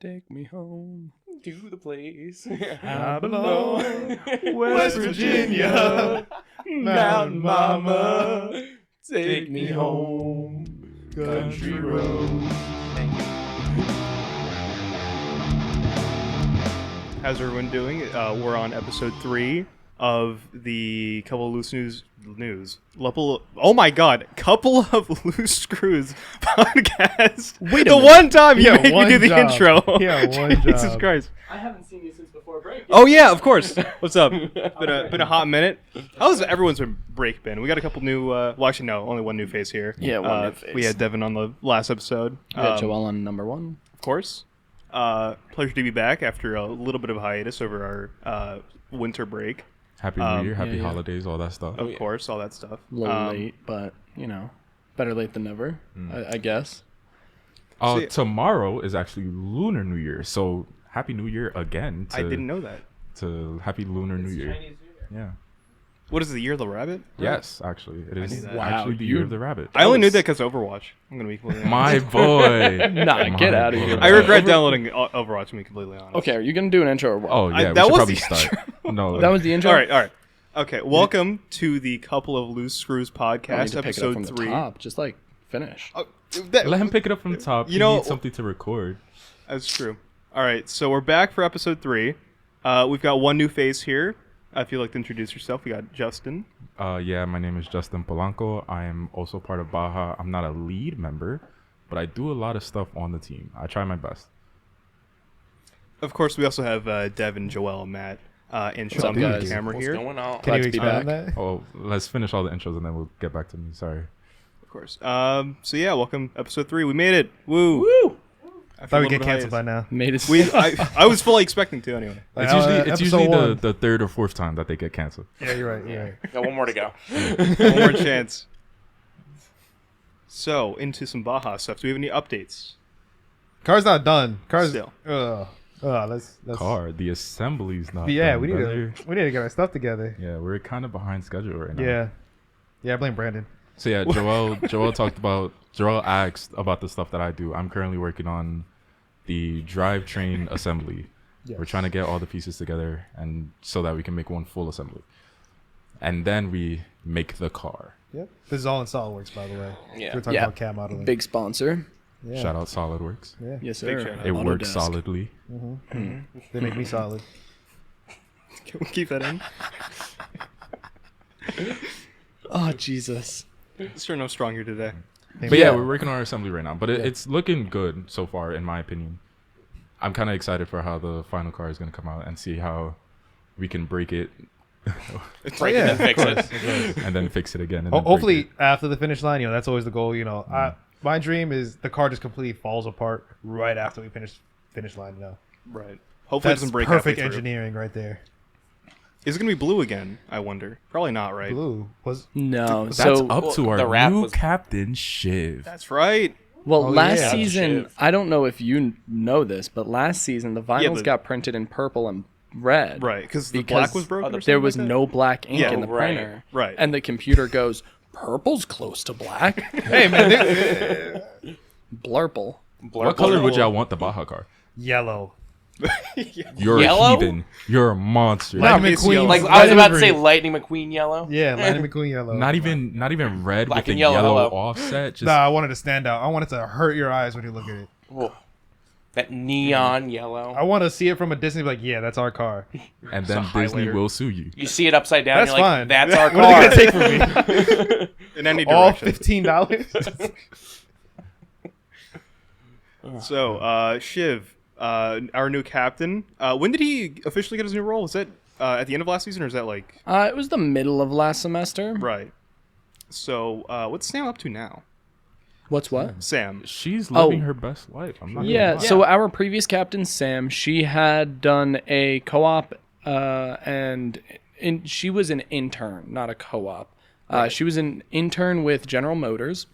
Take me home to the place I belong, West Virginia, Mountain Mama, take me home, country road. How's everyone doing? We're on episode 3 of the Couple of Loose News. Oh my god, Couple of Loose Screws podcast. Wait the one time you make me do the job. intro. Yeah, one Jesus job. Christ. I haven't seen you since before break. Oh yeah, of course. What's up? Been a hot minute. How's everyone's break been? We got a couple new. Well, actually, no, only one new face here. Yeah, one new face. We had Devin on the last episode. We got Joel on number 1. Of course. Pleasure to be back after a little bit of a hiatus over our winter break. Happy New Year, happy holidays, all that stuff. Of course, all that stuff. A little late, but, you know, better late than never, I guess. Tomorrow is actually Lunar New Year, so Happy New Year again. I didn't know that. Happy Lunar New Year. Chinese New Year. Yeah. What is it, the Year of the Rabbit? Yes, actually. It is that. actually the Year of the Rabbit. I only knew that because of Overwatch. I'm going to be completely honest. My boy. Nah, get out of here. I regret downloading Overwatch, to be completely honest. Okay, are you going to do an intro or what? Oh, yeah, that we should was probably the start. No, That was the intro? All right. Okay, welcome to the Couple of Loose Screws I don't need podcast, to pick it up from episode the 3. top. Just, finish. let him pick it up from the top. You You know- need something to record. That's true. All right, so we're back for episode 3. We've got one new face here. If you'd like to introduce yourself, we got Justin. Yeah, my name is Justin Polanco. I am also part of Baja. I'm not a lead member, but I do a lot of stuff on the team. I try my best. Of course, we also have Devin, Joel, Matt, and Shawn up, behind the guys? camera What's here. going on? Glad Can to you be expand back. on that? Oh, let's finish all the intros and then we'll get back to me. Sorry. Of course. So yeah, welcome episode 3. We made it. Woo! Woo! I thought we'd get canceled by now. Made it. I was fully expecting to anyway. It's usually one. the third or fourth time that they get canceled. Yeah, you're right. You're right. Got one more to go. One more chance. So into some Baja stuff. Do we have any updates? Car's not done. Car's Still. Let's Car, the assembly's not Yeah, done, we need brother. to get our stuff together. Yeah, we're kind of behind schedule right now. Yeah. I blame Brandon. So yeah, Joel asked about the stuff that I do. I'm currently working on the drivetrain assembly. Yes. We're trying to get all the pieces together and so that we can make one full assembly. And then we make the car. Yep. This is all in SolidWorks, by the way. Yeah. We're talking Yeah. about CAD modeling. Big sponsor. Yeah. Shout out SolidWorks. Yeah. Yes, Big sir. shout out. It works Autodesk. solidly. They make me solid. Can we keep that in? Oh, Jesus. Starting off strong here today. But yeah, we're working on our assembly right now. But it's looking good so far, in my opinion. I'm kind of excited for how the final car is going to come out and see how we can break it Break it and fix it. and then fix it again. And then break Hopefully, it. after the finish line, that's always the goal. My dream is the car just completely falls apart right after we finish line. Right. Hopefully it That's doesn't break perfect halfway through. engineering right there. Is it going to be blue again, I wonder? Probably not, right? Blue was No. That's So, up to the our wrap new was- captain, Shiv. That's right. well, Oh, last yeah. season, Shiv. I don't know if you know this, but last season, the vinyls but- got printed in purple and red. Right, because the Because black was broken or There something was like that? no black ink Yeah, in the right, printer. right. And the computer goes, purple's close to black. hey man, Blurple. What color would y'all want the Baja car? yellow. You're Yellow? a heathen. You're a monster. Lightning it's McQueen. yellow. Like I was about to say, green. Lightning McQueen yellow. Yeah, Lightning McQueen yellow. Not even red Black with a and yellow, yellow hello. offset. Just Nah, I wanted to stand out. I wanted to hurt your eyes when you look at it. Whoa. That neon yellow. I want to see it from a distance. Like, yeah, that's our car. and then It's a Disney highlighter. will sue you. You see it upside down. That's you're like, fine. That's our What are car. they gonna take from me? In any All direction. $15. So, Shiv, our new captain. When did he officially get his new role? Was that at the end of last season, or is that like... It was the middle of last semester. Right. So, what's Sam up to now? What's what? Sam. She's living Oh. her best life. I'm not Yeah, gonna lie. so our previous captain, Sam, she had done a co-op, she was an intern, not a co-op. She was an intern with General Motors.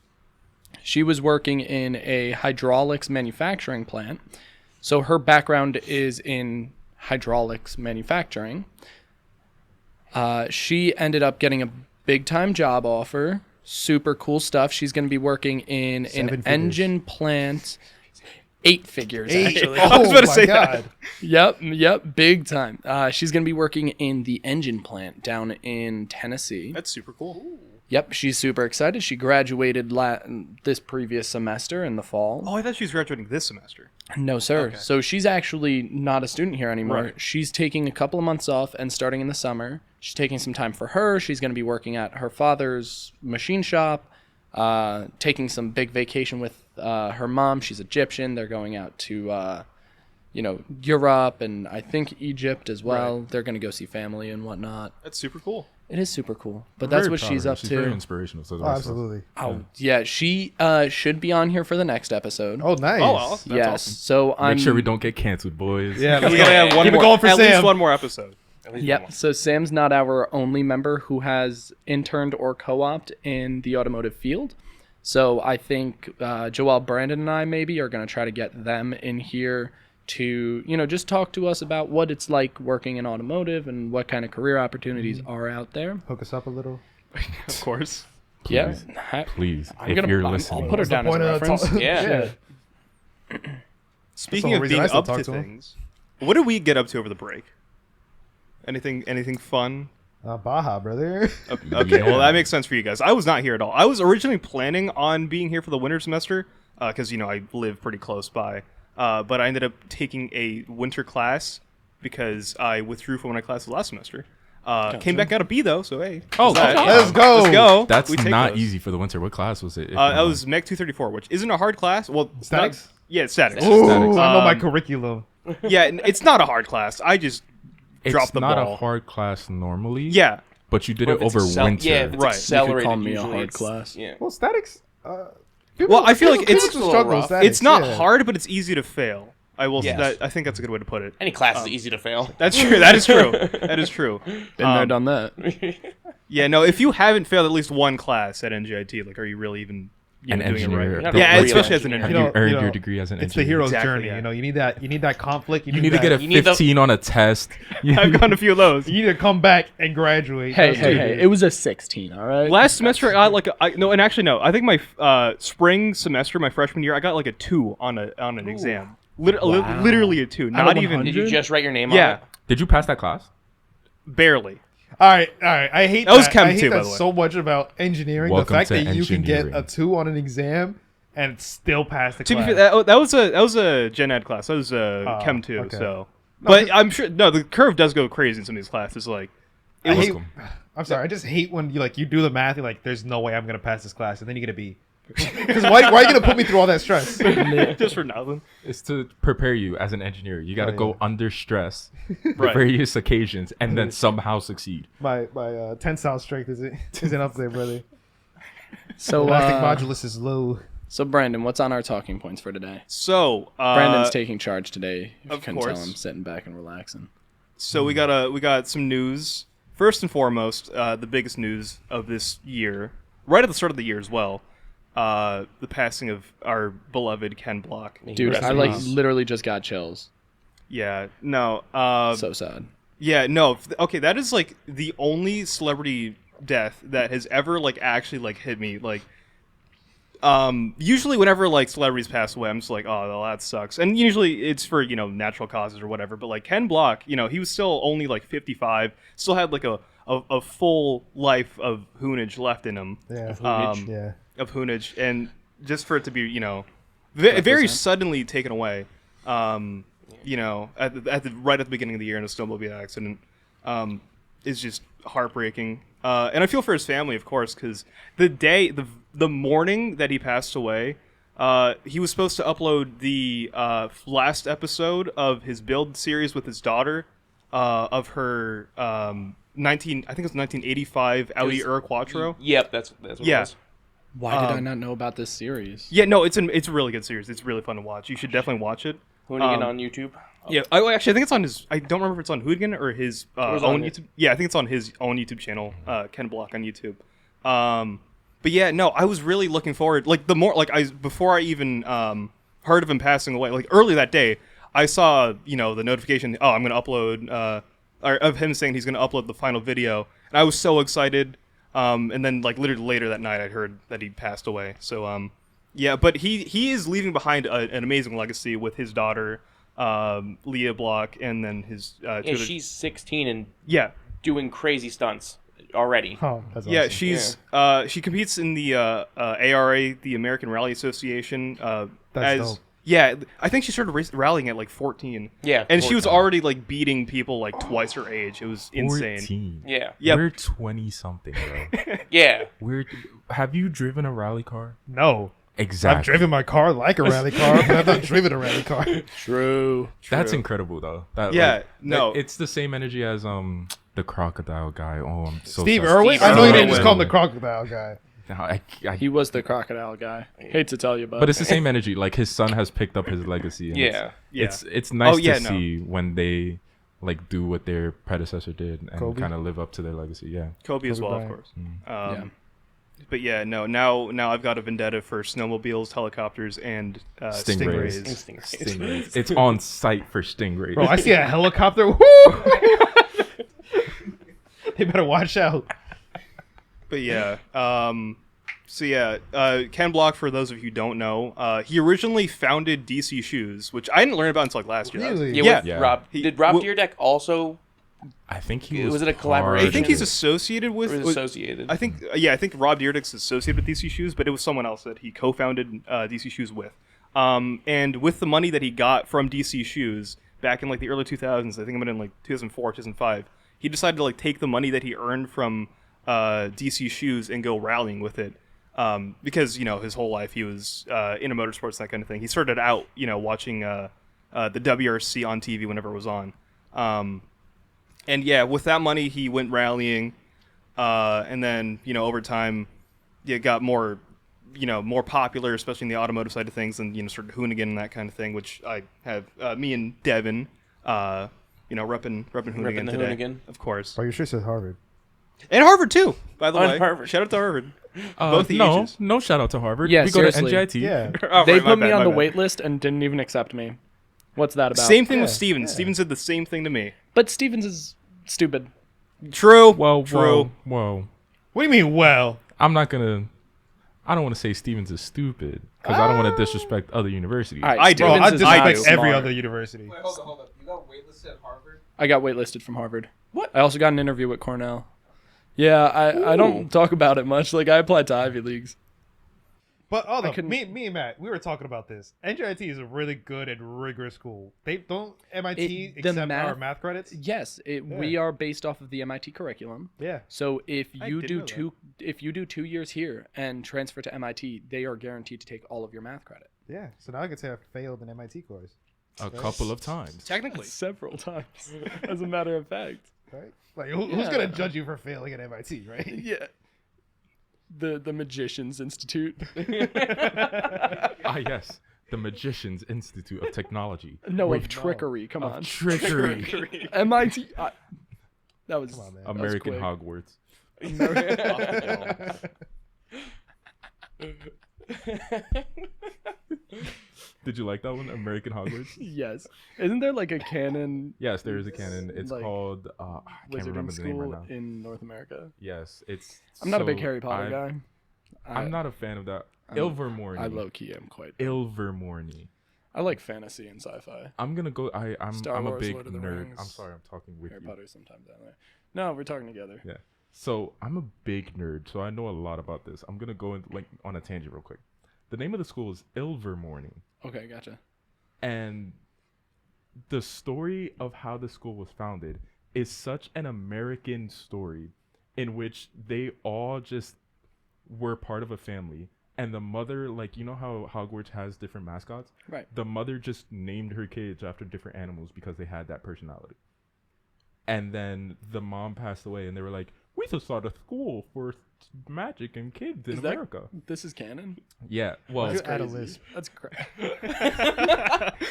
She was working in a hydraulics manufacturing plant. So her background is in hydraulics manufacturing. She ended up getting a big-time job offer. Super cool stuff. She's going to be working in 7 an figures. engine plant 8 figures, actually. I was about to my say that. God. Yep, big time. She's going to be working in the engine plant down in Tennessee. That's super cool. Yep, she's super excited. She graduated this previous semester in the fall. Oh, I thought she was graduating this semester. No, sir. Okay. So she's actually not a student here anymore. Right. She's taking a couple of months off and starting in the summer. She's taking some time for her. She's going to be working at her father's machine shop, taking some big vacation with her mom. She's Egyptian. They're going out to, Europe and I think Egypt as well. Right. They're going to go see family and whatnot. That's super cool. It is super cool. But I'm that's very what proud she's of her. up She's to. very inspirational. So Oh, absolutely. Oh, yeah. She should be on here for the next episode. Oh, nice. Oh, well, that's yes. awesome. So I'm Make sure we don't get canceled, boys. Yeah, We gotta have one Keep it more, going for at least Sam. one more episode. At least one Yep. more. So Sam's not our only member who has interned or co-opted in the automotive field. So I think Joel, Brandon, and I maybe are going to try to get them in here to, just talk to us about what it's like working in automotive and what kind of career opportunities are out there. Hook us up a little. Of course. Yeah. Please, I'm if gonna, you're I'll listening. put her What's the down as a point of reference. talk- Yeah. Speaking the of reason being I still up talk to to him. things, what did we get up to over the break? Anything fun? Baja, brother. Okay, well Yeah. that makes sense for you guys. I was not here at all. I was originally planning on being here for the winter semester because I live pretty close by. But I ended up taking a winter class because I withdrew from my classes last semester. Came back out of B though, so hey. Oh, that- Let's go. Let's go. That's We take not those. easy for the winter. What class was it? if you That don't was Mech 234, which isn't a hard class. Well, it's not- Statics? yeah, it's statics. Ooh, Statics. I know my Um, curriculum. Yeah, it's not a hard class. I just It's dropped the not ball. a hard class normally. Yeah. But you did Or it if it's over winter. Yeah, if it's Right. You could accelerated, call me a usually hard it's- class. Yeah. Well, statics. Well, I feel like it's a little rough. it's not yeah. hard, but it's easy to fail. I will. Yes. I think that's a good way to put it. Any class is easy to fail. That's true. That is true. That is true. Been there, done that. Yeah, no. If you haven't failed at least one class at NJIT, like, are you really even An doing it engineer. right? Not a Yeah, real especially as an engineer. Have engineer. you earned you know, your degree as an It's the engineer? hero's Exactly, journey. yeah. You need that conflict. You need to get a You need the- 15 on a test. I've gotten a few of those. You need to come back and graduate. Hey, That's what it hey. is. It was a 16, all right? Last semester, I got like I think my spring semester, my freshman year, I got like a 2 on an exam. Literally a 2. Out Not of even 100? Did you just write your name Yeah. on it? Did you pass that class? barely. All right. I hate That was Chem I hate too, by that the way. so much about engineering. Welcome the fact to that you can get engineering. a 2 on an exam and still pass the To be class. fair, that was a gen ed class. That was Chem 2. okay. So, but I'm sure the curve does go crazy in some of these classes. Like, I hate, Welcome. I'm sorry. I just hate when you do the math. You're like, there's no way I'm gonna pass this class, and then you get a B. Because why are you gonna put me through all that stress? just for nothing. It's to prepare you as an engineer. You got to Oh, go yeah. under stress, Right. various occasions, and then somehow succeed. My tensile strength isn't up there, brother. So, Elastic modulus is low. so Brandon, what's on our talking points for today? So, Brandon's taking charge today. If you of couldn't tell, course. I'm sitting back and relaxing. So we got some news. First and foremost, the biggest news of this year, right at the start of the year as well, the passing of our beloved Ken Block. Dude, Rest I in like peace. literally just got chills. Yeah, no, So sad. yeah, no. Okay, that is like the only celebrity death that has ever like actually like hit me. Like, usually whenever like celebrities pass away, I'm just like, oh, well, that sucks. And usually it's for natural causes or whatever. But like Ken Block, he was still only like 55, still had like a full life of hoonage left in him. Yeah. Yeah. Of hoonage, and just for it to be very suddenly taken away, at the right at the beginning of the year in a snowmobile accident, is just heartbreaking. And I feel for his family, of course, because the morning that he passed away, he was supposed to upload the last episode of his build series with his daughter, of her I think it was 1985 Audi Quattro. Yep, that's what Yeah. it was. Why did I not know about this series? Yeah, no, it's a really good series. It's really fun to watch. You should definitely watch it. Hoonigan on YouTube. Yeah, actually, I think it's on his. I don't remember if it's on Hoonigan or his was own on it. YouTube. Yeah, I think it's on his own YouTube channel, Ken Block on YouTube. But yeah, no, I was really looking forward. Like before I even heard of him passing away, like early that day, I saw the notification. Oh, I'm gonna upload of him saying he's gonna upload the final video, and I was so excited. And then like literally later that night, I heard that he passed away. So Yeah, but he is leaving behind an amazing legacy with his daughter, Leah Block, and then his Yeah, two other- she's 16 and yeah. doing crazy stunts already. Oh, that's Yeah, awesome. she's she competes in the ARA, the American Rally Association. That's as dope. yeah, I think she started rallying at like 14. Yeah, and she was 14. already like beating people like twice her age. It was insane. 14. Yeah. Yeah, We're 20 something, bro. Yeah. Have you driven a rally car? No. Exactly. I've driven my car like a rally car, but I've not driven a rally car. True. That's incredible though. That, Yeah, no. it's the same energy as the crocodile guy. Oh, I'm so Steve sorry. Irwin? Steve I know you didn't Irwin. just call him the crocodile guy. No, He was the crocodile guy. Hate to tell you, but it's the same energy. Like his son has picked up his legacy. And Yeah. It's nice Oh, yeah, to no. see when they like do what their predecessor did and Kobe? kind of live up to their legacy. Yeah. Kobe as Kobe well, of Bryant. course. Yeah. But yeah, no. Now I've got a vendetta for snowmobiles, helicopters, and Stingrays. stingrays. It's on site for stingrays. Bro, I see a helicopter. Woo! They better watch out. But yeah, so yeah, Ken Block, for those of you who don't know, he originally founded DC Shoes, which I didn't learn about until like last year. That was- Really? Yeah, Yeah. with Yeah. Rob. He- Did Rob well- Deerdeck also I think he Was was. it a collaboration? I think he's Yeah. associated with. associated? I think I think Rob Dyrdek's associated with DC Shoes, but it was someone else that he co-founded DC Shoes with. And with the money that he got from DC Shoes back in like the early 2000s, I think it might have been like 2004, 2005, he decided to like take the money that he earned from DC Shoes and go rallying with it. Because his whole life he was into motorsports, that kind of thing. He started out watching the WRC on TV whenever it was on. And yeah, with that money, he went rallying, and then over time, it got more, more popular, especially in the automotive side of things, and sort of hoonigan and that kind of thing. Which I have me and Devin, repping hoonigan the today, hoonigan. of course, Oh, your shirt says Harvard. and Harvard too. By the And way, Harvard. shout out to Harvard. Both the no, H's. no shout out to Harvard. Yeah, we go seriously. to NJIT. Yeah. Oh, They right, my put me bad, on my the bad. wait list and didn't even accept me. What's that about? Same thing with Yeah, Steven. yeah. Steven said the same thing to me. But Stevens is stupid. True. Well, True. Whoa. What do you mean, well? I don't want to say Stevens is stupid because I don't want to disrespect other universities. All right, I do. Bro, Stevens I is not disrespect every smart. other university. Wait, hold up. You got waitlisted at Harvard? I got waitlisted from Harvard. What? I also got an interview with Cornell. Yeah, I don't talk about it much. Like, I applied to Ivy Leagues. But hold I on, couldn't- me and Matt, we were talking about this. NJIT is a really good and rigorous school. They don't MIT The accept math- our math credits. Yes, we are based off of the MIT curriculum. Yeah. So if I you didn't do know if you do 2 years here and transfer to MIT, they are guaranteed to take all of your math credit. Yeah. So now I can say I failed an MIT course. A couple of times. Technically. Several times, as a matter of fact. Right? Like who's gonna judge you for failing at MIT, right? Yeah. The Magicians Institute. Ah, yes. The Magicians Institute of Technology. No, Wait, of trickery. Come on. Trickery. MIT. That was Come on, man. that was American quick. Hogwarts. Did you like that one? American Hogwarts? Yes. Isn't there like a canon Yes, there is a canon. It's Like, called I can't remember wizarding the name right school now. in North America? Yes, it's I'm not a big so Harry Potter guy. I'm not a fan of that. I'm- Ilvermorny. I low key am quite. Ilvermorny. I like fantasy and sci-fi. I'm gonna go. I'm Star I'm a Wars, big Lord of the nerd. Rings, I'm sorry, I'm talking with Harry you. Potter sometimes down there. No, we're talking together. Yeah. So I'm a big nerd, so I know a lot about this. I'm gonna go on a tangent real quick. The name of the school is Ilvermorny, Okay, gotcha. and the story of how the school was founded is such an American story, in which they all just were part of a family. And the mother, like, you know how Hogwarts has different mascots? Right. The mother just named her kids after different animals because they had that personality. And then the mom passed away, and they were like, we should start a school for magic and kids in Is that- America. This is canon. Yeah, well, Just add a Crazy. lisp. That's crazy.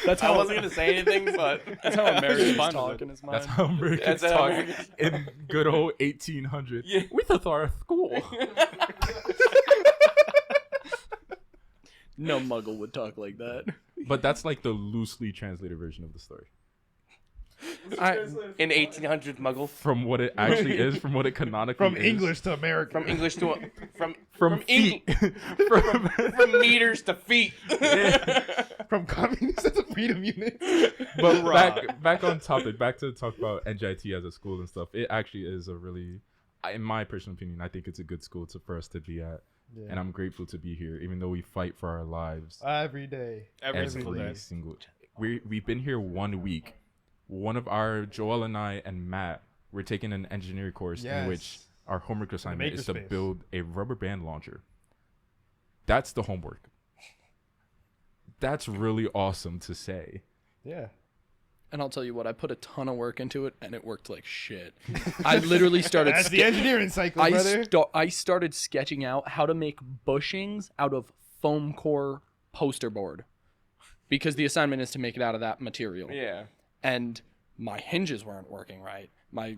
That's I how wasn't gonna say anything, but that's how Americans Fine with talk it. in his mind. that's how Americans That's how talk Americans- in good old 1800. Yeah. We should start a school. No Muggle would talk like that. But that's like the loosely translated version of the story. In 1800s Muggle. From what it actually is, from what it canonically From is. English to American. From English to From feet. from meters to feet. From communists to freedom units. But back on topic, back to talk about NJIT as a school and stuff. It actually is a really, in my personal opinion, I think it's a good school for us to be at. Yeah. And I'm grateful to be here, even though we fight for our lives Every day. Every single day. We've been here 1 week. One of our, Joel and I and Matt, we're taking an engineering course in which our homework assignment is to Makerspace. build a rubber band launcher. That's the homework. That's really awesome to say. Yeah. And I'll tell you what, I put a ton of work into it, and it worked like shit. I literally started. That's the engineering cycle, brother. I started sketching out how to make bushings out of foam core poster board, because the assignment is to make it out of that material. Yeah. And my hinges weren't working right. My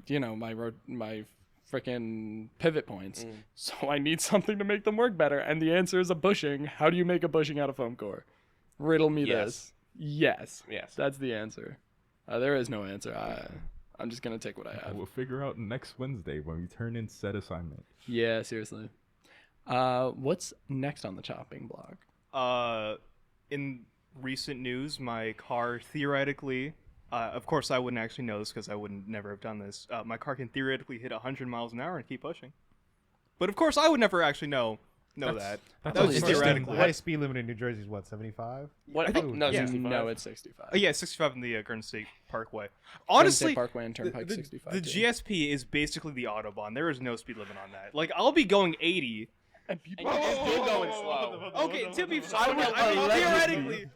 freaking pivot points. So I need something to make them work better. And the answer is a bushing. How do you make a bushing out of foam core? Riddle me this. Yes. That's the answer. There is no answer. I'm just going to take what I have. We'll figure out next Wednesday when we turn in said assignment. Yeah, seriously. What's next on the chopping block? In recent news, my car theoretically, of course I wouldn't actually know this because I wouldn't never have done this. My car can theoretically hit 100 miles an hour and keep pushing. But of course I would never actually know that. That was just theoretically. The high speed limit in New Jersey is what, 75? What? No, 65. No, it's 65. Yeah, 65 in the Garden State Parkway. Garden Honestly, State Parkway and Turnpike 65. the too. GSP is basically the Autobahn. There is no speed limit on that. Like, I'll be going 80. And you're still going slow. Okay, to be fair,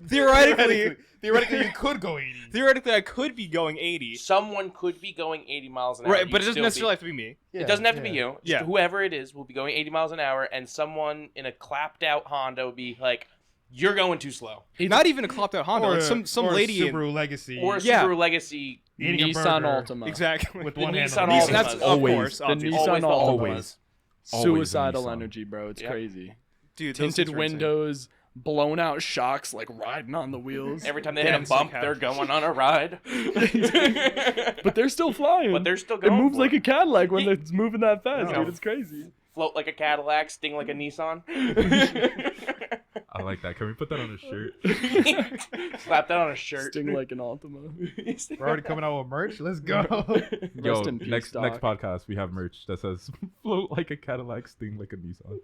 Theoretically, you could go 80. theoretically, I could be going 80. Someone could be going 80 miles an hour. Right, but it You'd doesn't still necessarily have to be me. It doesn't have to be you. Just Yeah. whoever it is will be going 80 miles an hour, and someone in a clapped out Honda would be like, "You're going too slow." Not even a clopped out Honda. Or like some or lady in Subaru Legacy. Or a Yeah. Subaru Legacy. eating a Nissan burger Altima. exactly with The one hand Nissan on Altima. the That's Altimas. of Always. course, The obviously. Nissan Always the Altima. Altimas. Suicidal Nissan. energy, bro. It's Yep. crazy. Dude, those Tinted things are insane. windows, blown out shocks, like riding on the wheels. Every time they Damn, hit a bump, some they're cabs. going on a ride. But they're still flying. But they're still It going. moves for like a Cadillac when it's moving that fast, No. dude. It's crazy. Float like a Cadillac, sting like a Nissan. I like that. Can we put that on a shirt? Slap that on a shirt. Sting like an Altima. We're already coming out with merch. Let's go. Yo, Rest in peace, next Doc. podcast we have merch that says "Float like a Cadillac, sting like a Nissan."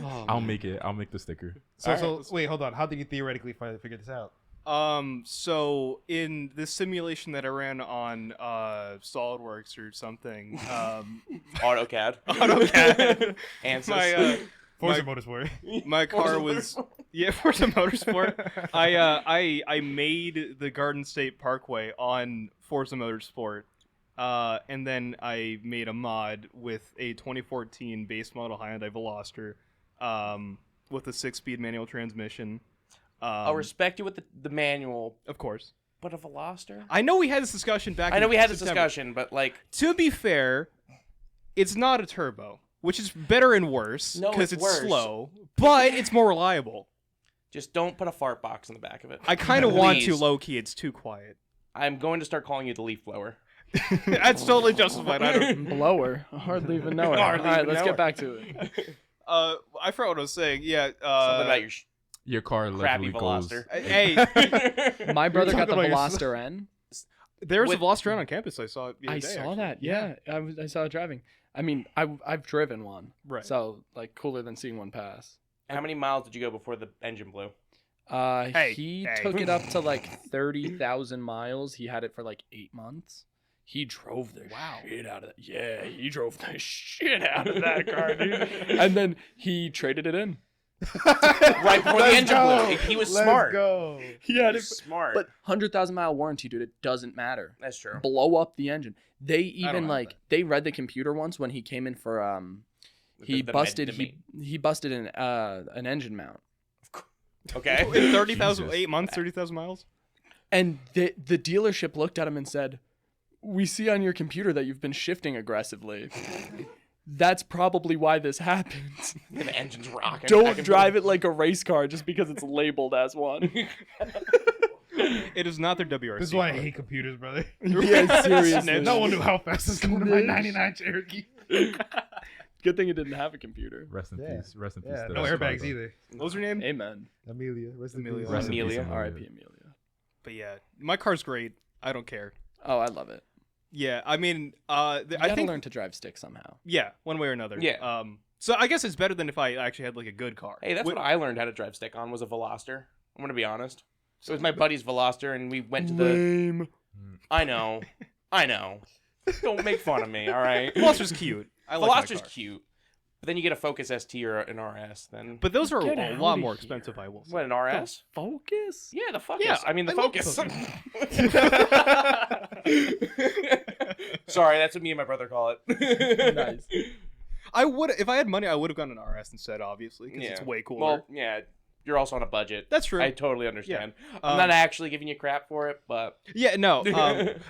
Oh, I'll make it. I'll make the sticker. So wait, hold on. How did you theoretically figure this out? So in this simulation that I ran on SolidWorks or something, AutoCAD. AutoCAD, Ansys. my Forza Motorsport. my car was Forza Motorsport. I made the Garden State Parkway on Forza Motorsport, and then I made a mod with a 2014 base model Hyundai Veloster, with a 6-speed manual transmission. I'll respect you with the manual, Of course. but a Veloster? I know we had this discussion back. I know in we had this September. discussion, but like, To be fair, it's not a turbo, which is better and worse No, because it's it's worse. slow, but it's more reliable. just don't put a fart box in the back of it. I kind of want to Please. low key. It's too quiet. I'm going to start calling you the leaf blower. That's totally justified. I don't. blower. I hardly even know it. Hardly All right, even let's know get it. back to it. I forgot what I was saying. Yeah. Something about your Your car crappy literally goes. Veloster. Hey, My brother got the talking about Veloster N. there's a With- Veloster on campus. I saw it. The other I day, saw actually. that. Yeah, I saw it driving. I mean, I've driven one. Right. So like cooler than seeing one pass. How many miles did you go before the engine blew? He took it up to like 30,000 miles. He had it for like 8 months. He drove the shit out of that. Yeah, he drove the shit out of that car, dude. And then he traded it in. Right before the engine blew. He was smart. Go. He had He it. was smart. But 100,000-mile warranty, dude. It doesn't matter. That's true. Blow up the engine. They don't even have like they read the computer once when he came in for he The busted med- he busted an engine mount. Okay. In 30,000, Jesus. 8 months, 30,000 miles. And the dealership looked at him and said, "We see on your computer that you've been shifting aggressively. That's probably why this happens. The engine's rocking. Don't drive it like a race car just because it's labeled as one." It is not their WRC. This is why I car. hate computers, brother. Yeah, seriously. No one knew how fast this going to my 99 Cherokee. Good thing it didn't have a computer. Rest in Yeah. peace. Rest in peace. Yeah, to no that airbags cargo. either. What was her name? Amen. Amelia. Rest in Amelia. peace. Rest in peace, Amelia. Amelia. R.I.P. Amelia. But yeah, my car's great. I don't care. Oh, I love it. Yeah, I mean, You I gotta think learn to drive stick somehow. yeah, one way or another. Yeah. So I guess it's better than if I actually had like a good car. Hey, that's what I learned how to drive stick on was a Veloster. I'm gonna be honest. It was my buddy's Veloster, and we went to the. Lame. I know. Don't make fun of me, all right? Veloster's cute. I like my Veloster's car. cute, but then you get a Focus ST or an RS. Then But those are Get a out lot of more here. expensive, I will say. what, an RS? Focus. Yeah, the Focus. Yeah, I mean the I love Focus. Focus. Sorry, that's what me and my brother call it. Nice. I would, if I had money, I would have gotten an RS instead, obviously, because it's way cooler. Well, yeah, you're also on a budget. That's true. I totally understand. Yeah. I'm not actually giving you crap for it, but Yeah, no.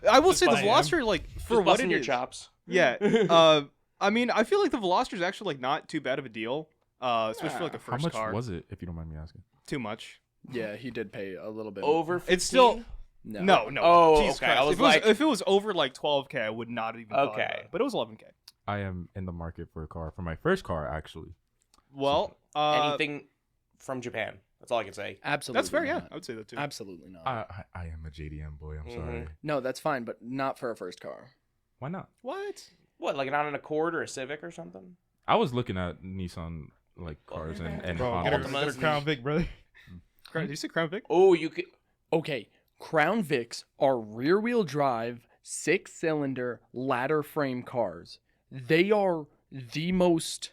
I will say the busting- Veloster, like, for just what busting it your is. chops. Yeah. I mean, I feel like the Veloster is actually like not too bad of a deal, especially for like a How first much car. was it, if you don't mind me asking? Too much. Yeah, he did pay a little bit. Over 15? It's still no. Oh, Jesus okay. I Christ. was If it was over like 12K, I would not have even thought Okay. about it. But it was 11K. I am in the market for a car. For my first car, actually. Well, Anything from Japan. That's all I can say. Absolutely. that's fair. Yeah, not. I would say that too. Absolutely not. I am a JDM boy. I'm sorry. No, that's fine, but not for a first car. Why not? What? What, like not an Accord or a Civic or something? I was looking at Nissan like cars and Bro, Honda. get her Ultimas Crown Vic, brother. Did you say Crown Vic? Oh, you could. Okay, Crown Vics are rear-wheel drive, 6-cylinder, ladder frame cars. They are the most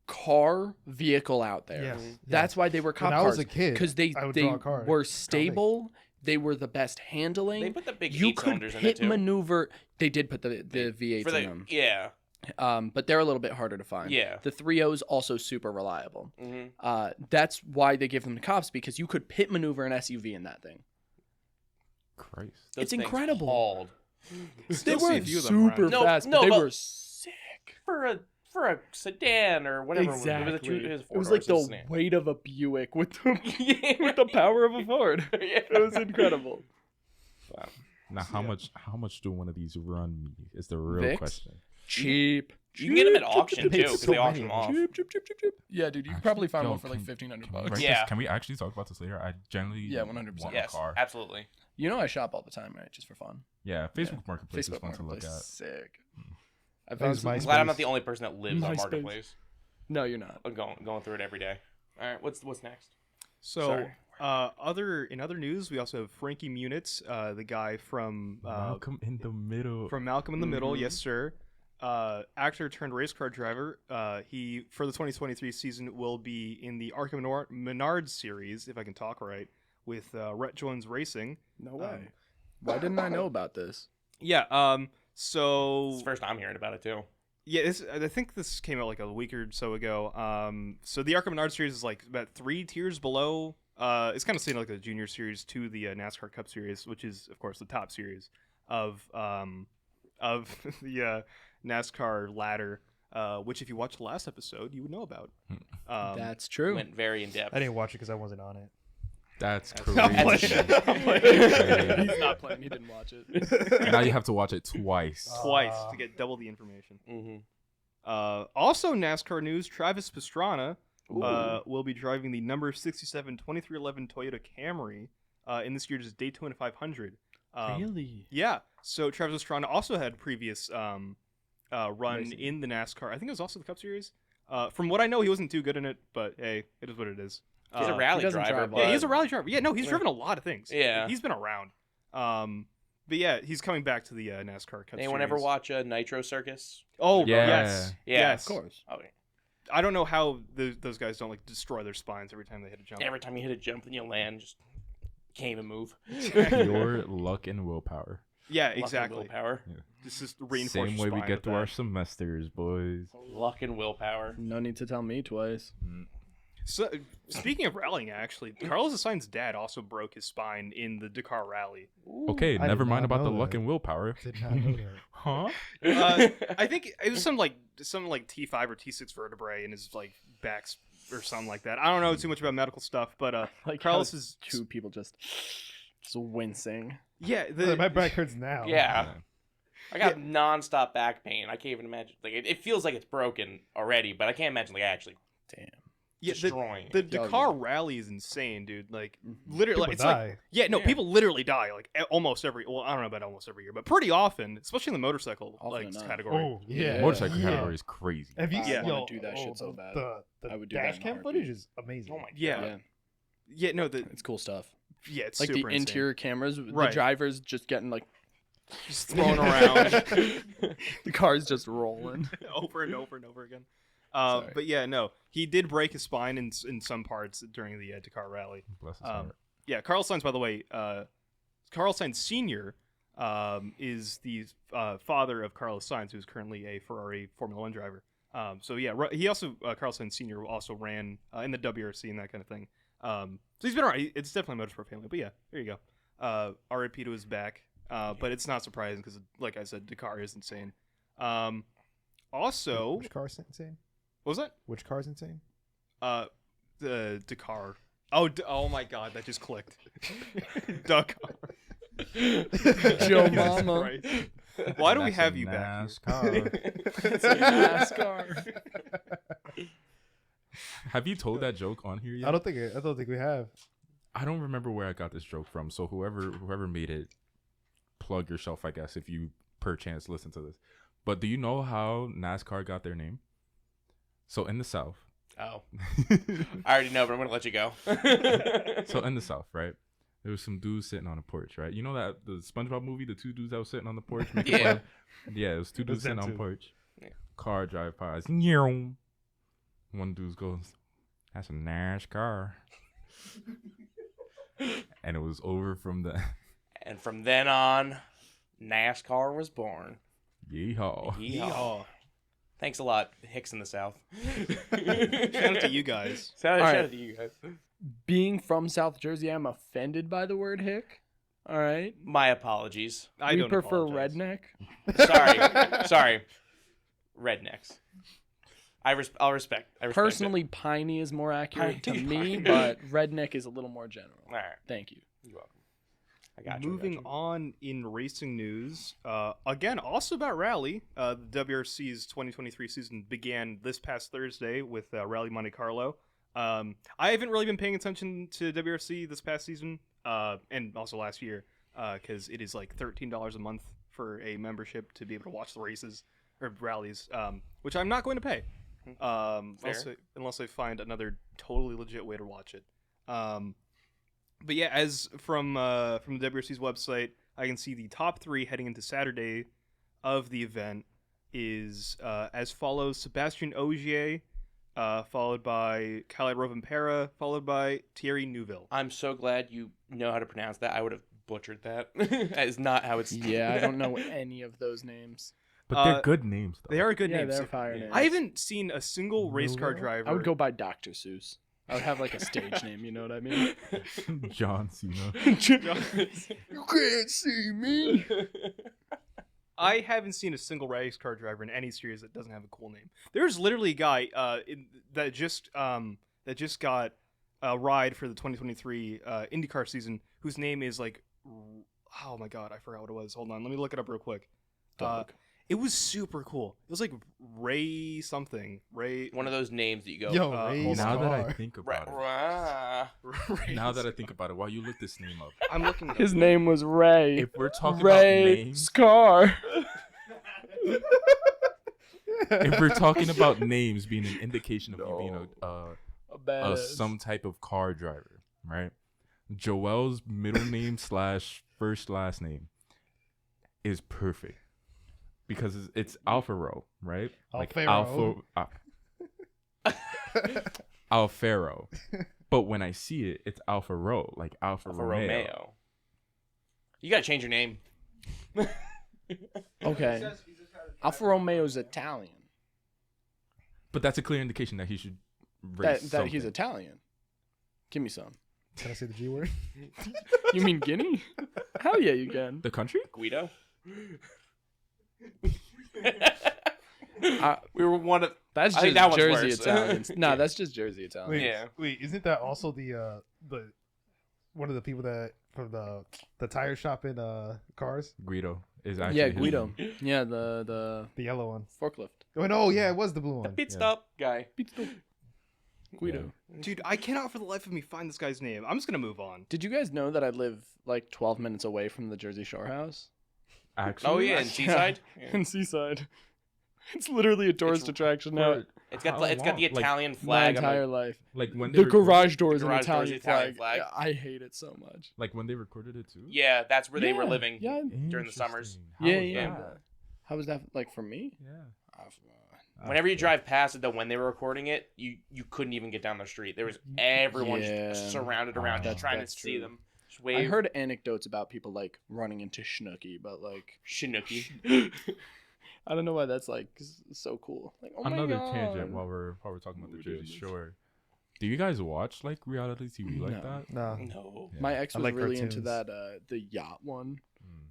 car vehicle out there. Yes. That's why they were cop When I cars. was a kid, because they I would they draw a car. were stable. They were the best handling. They put the big you 8 could cylinders in it pit too. maneuver. They did put the V8s For in the them. yeah. But they're a little bit harder to find. Yeah. The 3.0s also super reliable. Mm-hmm. That's why they give them to cops, because you could pit maneuver an SUV in that thing. Christ. Those It's things incredible. hauled. They Still see a weren't few of them around. super No, fast, no, but they but- were sick. For a sedan or whatever. Exactly. It was, It was like the weight of a Buick with the, with the power of a Ford. Yeah. It was incredible. Now, how much do one of these run me? Is the real Vicks? question. Cheap. You can get them at auction too, cheap. because So they auction them many. off. Cheap, cheap, cheap, cheap, cheap. Yeah, dude, you could probably find Yo, one for like can- $1,500 Can we bucks. write Yeah. this- Can we actually talk about this later? I generally Yeah, 100%. want Yes, a car. absolutely. You know I shop all the time, right? Just for fun. Yeah, Facebook Marketplace is Facebook fun to look Marketplace, at. sick. I That found was some- my- I'm glad I'm MySpace. not the only person that lives on MySpace. Marketplace. No, you're not. I'm going through it every day. All right, what's next? So, Sorry. in other news, we also have Frankie Muniz, the guy from Malcolm in the Middle. Malcolm in the Middle, yes sir. Actor turned race car driver. He for the 2023 season will be in the Arkham Menard series, if I can talk right, with Rhett Jones Racing. No way. Why didn't I know about this? Yeah. It's the first I'm hearing about it too. Yeah, I think this came out like a week or so ago. So the Arkham Menard series is like about 3 tiers below. It's kind of seen like a junior series to the NASCAR Cup Series, which is of course the top series of the NASCAR ladder. Which, if you watched the last episode, you would know about. That's true. Went very in depth. I didn't watch it because I wasn't on it. That's I'm crazy. He's not playing. He didn't watch it. Now you have to watch it twice. Twice to get double the information. Mm-hmm. Also, NASCAR news: Travis Pastrana will be driving the number 67 2311 Toyota Camry in this year's Daytona 500. Really? Yeah. So Travis Pastrana also had previous run in the NASCAR. I think it was also the Cup Series. From what I know, he wasn't too good in it, but hey, it is what it is. He's a rally he doesn't driver. drive But Yeah, he's a rally driver. Yeah, no, he's driven a lot of things. Yeah. He's been around. But yeah, he's coming back to the NASCAR Cup Anyone Series. ever watch Nitro Circus? Oh, Yeah. yes. Yeah. Yes. Of course. Okay. I don't know how those guys don't like destroy their spines every time they hit a jump. Every time you hit a jump and you land, just can't even move. Pure luck and willpower. Yeah, Luck and exactly. willpower. This is reinforced. Same way we spine get with through that. our semesters, boys. Luck and willpower. No need to tell me twice. So, speaking of rallying, actually, Carlos Sainz's dad also broke his spine in the Dakar Rally. Okay, I never did mind not about the know luck that. and willpower. Did not know that. Huh? I think it was some like T5 or T6 vertebrae in his like backs or something like that. I don't know too much about medical stuff, but Like Carlos how is two people just. Just wincing. Yeah, My back hurts now. Yeah. I got nonstop back pain. I can't even imagine. Like it feels like it's broken already, but I can't imagine like actually Damn. destroying. The it. Dakar rally is insane, dude. Like literally, People it's die. like people literally die like almost every. Well, I don't know about almost every year, but pretty often, especially in the motorcycle Often like enough. category. Oh yeah. Motorcycle Yeah. category is crazy. Have you I wanna yo, do that shit so bad. The I would do dash that in a cam heartbeat. footage is amazing. Oh my god. Yeah, no, It's cool stuff. it's Like the super insane. interior cameras, Right. the drivers just getting like just thrown around the car's just rolling. over and over and over again. Sorry. But yeah, no, he did break his spine in some parts during the Dakar rally. Bless his heart. Yeah, Carl Sainz, by the way, Carl Sainz Sr. Is the father of Carlos Sainz, who's currently a Ferrari Formula One driver. So yeah, he also Carl Sainz Sr. also ran in the WRC and that kind of thing. So he's been alright. It's definitely a motorsport family. But yeah, there you go. R.I.P. to his back. But it's not surprising because, like I said, Dakar is insane. Also, Which car's insane? what was that? Which car's insane? The Dakar. Oh my God, that just clicked. Dakar. Joe Jesus Mama. Christ. Why do we That's have a you back? NASCAR. Have you told that joke on here yet? I don't think we have. I don't remember where I got this joke from. So whoever made it, plug yourself, I guess, if you perchance listen to this. But do you know how NASCAR got their name? So in the South. Oh. I already know, but I'm gonna let you go. So in the South, right? There was some dudes sitting on a porch, right? You know that the SpongeBob movie, the two dudes that was sitting on the porch? Yeah. Yeah, it was two dudes them sitting on two. porch. Yeah. Car drive past. One dude goes, "That's a NASCAR." And it was over from the And from then on, NASCAR was born. yeehaw. Yeehaw. Thanks a lot, Hicks in the South. Shout out to you guys. Shout right. out to you guys. Being from South Jersey, I'm offended by the word hick. All right. My apologies. I We don't prefer apologize. redneck. Sorry. Rednecks. I'll respect. I respect Personally, piney is more accurate to Piney, me, piney. but redneck is a little more general. All right. Thank you. You're welcome. I got you. Moving on in racing news, again, also about rally. The WRC's 2023 season began this past Thursday with Rally Monte Carlo. I haven't really been paying attention to WRC this past season, and also last year, because it is like $13 a month for a membership to be able to watch the races or rallies, which I'm not going to pay, unless I find another totally legit way to watch it. But yeah, as from the WRC's website, I can see the top three heading into Saturday of the event is as follows: Sebastian Ogier, followed by Khaled Rovanpera, followed by Thierry Neuville. I'm so glad you know how to pronounce that. I would have butchered that. That is not how it's. Yeah, I don't know any of those names. But they're good names, though. They are good Yeah, names. they're fire names. I haven't seen a single race car driver. I would go by Dr. Seuss. I would have like a stage name, you know what I mean? John Cena. You can't see me. I haven't seen a single race car driver in any series that doesn't have a cool name. There's literally a guy that just got a ride for the 2023 IndyCar season whose name is like, oh my god, I forgot what it was. Hold on, let me look it up real quick. It was super cool. It was like Ray something. Ray. One of those names that you go. Yo, hold race Now that I car. think about it. Ray Now that I think about it, while you look this name up, I'm looking. His name was Ray. if we're talking Ray about names, Scar. if we're talking about names being an indication of you being A a badass. some type of car driver, right? Joel's middle name / first last name is perfect because it's Alfaro, right? Alfaro. Alfaro. But when I see it, it's Alfaro, like Alfa For Romeo. Romeo. You gotta change your name. Okay. Alfa Romeo's Italian. But that's a clear indication that he should race That he's something. Italian. Give me some. Can I say the G word? You mean Guinea? Hell yeah, you can. The country? Guido. We were one of. That's I think just that one's Jersey worse. Italians. No, that's just Jersey Italian. Wait, Yeah. Wait, isn't that also the one of the people that from the tire shop in cars, Guido is actually Yeah, his Guido. name. Yeah, the the yellow one. forklift. Oh no, yeah, it was the blue The one. pit stop guy. Guido. Dude, I cannot for the life of me find this guy's name. I'm just gonna move on. Did you guys know that I live like 12 minutes away from the Jersey Shore house? Actually, Oh yeah, in Seaside. In Seaside. It's literally a tourist attraction now. It's got How the long? Like, Italian My flag. on entire the- life. like when they The recorded- garage door is an garage door is Italian, the Italian flag. flag. I hate it so much. like when they recorded it too. Yeah, that's where they were Yeah, living yeah. during the summers. Interesting. How Yeah, was yeah. that? How was that like for me? Yeah. Whenever you drive past it, though, when they were recording it, you couldn't even get down the street. There was everyone Yeah. just surrounded around, just trying to that's see true. them. Just wave. I heard anecdotes about people like running into Schnooky, but like Chinooki. I don't know why that's like so cool. Like oh Another my God. tangent while we're talking about the Jersey Shore. Do you guys watch like reality TV like No. that? No. No. My ex I was like really into cartoons. that the yacht one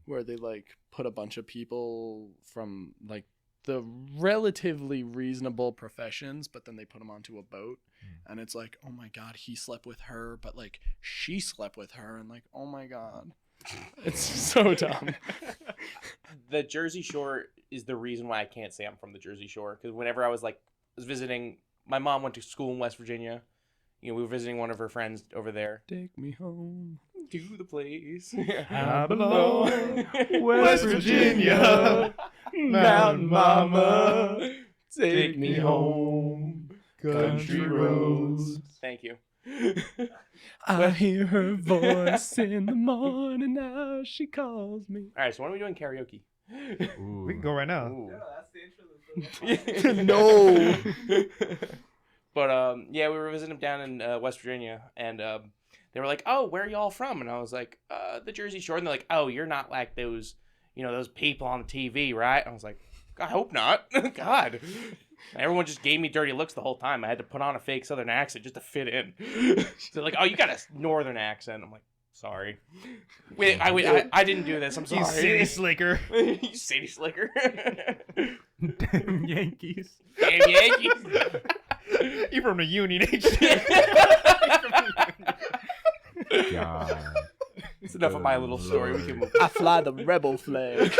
where they like put a bunch of people from like the relatively reasonable professions, but then they put them onto a boat and it's like, oh my God, he slept with her, but like she slept with her and like, oh my God. It's so dumb. The Jersey Shore is the reason why I can't say I'm from the Jersey Shore. Because whenever I was visiting, my mom went to school in West Virginia. You know, we were visiting one of her friends over there. Take me home. To the place. I belong West Virginia, Mountain Mama, take me home. country roads. Thank you. I hear her voice in the morning now. She calls me. All right, so when are we doing karaoke? Ooh. We can go right now. Ooh. No, that's the intro to the No. But yeah, we were visiting down in West Virginia, and they were like, "Oh, where are y'all from?" And I was like, "The Jersey Shore." And they're like, "Oh, you're not like those, those people on the TV, right?" I was like, "I hope not." God, everyone just gave me dirty looks the whole time. I had to put on a fake Southern accent just to fit in. They're like, "Oh, you got a Northern accent." I'm like, "Sorry, wait, I didn't do this. I'm sorry." You city slicker. You city slicker. Damn Yankees. Damn Yankees. You from the Union, ain't you? God. It's enough of my little story. We can move. I fly the rebel flag.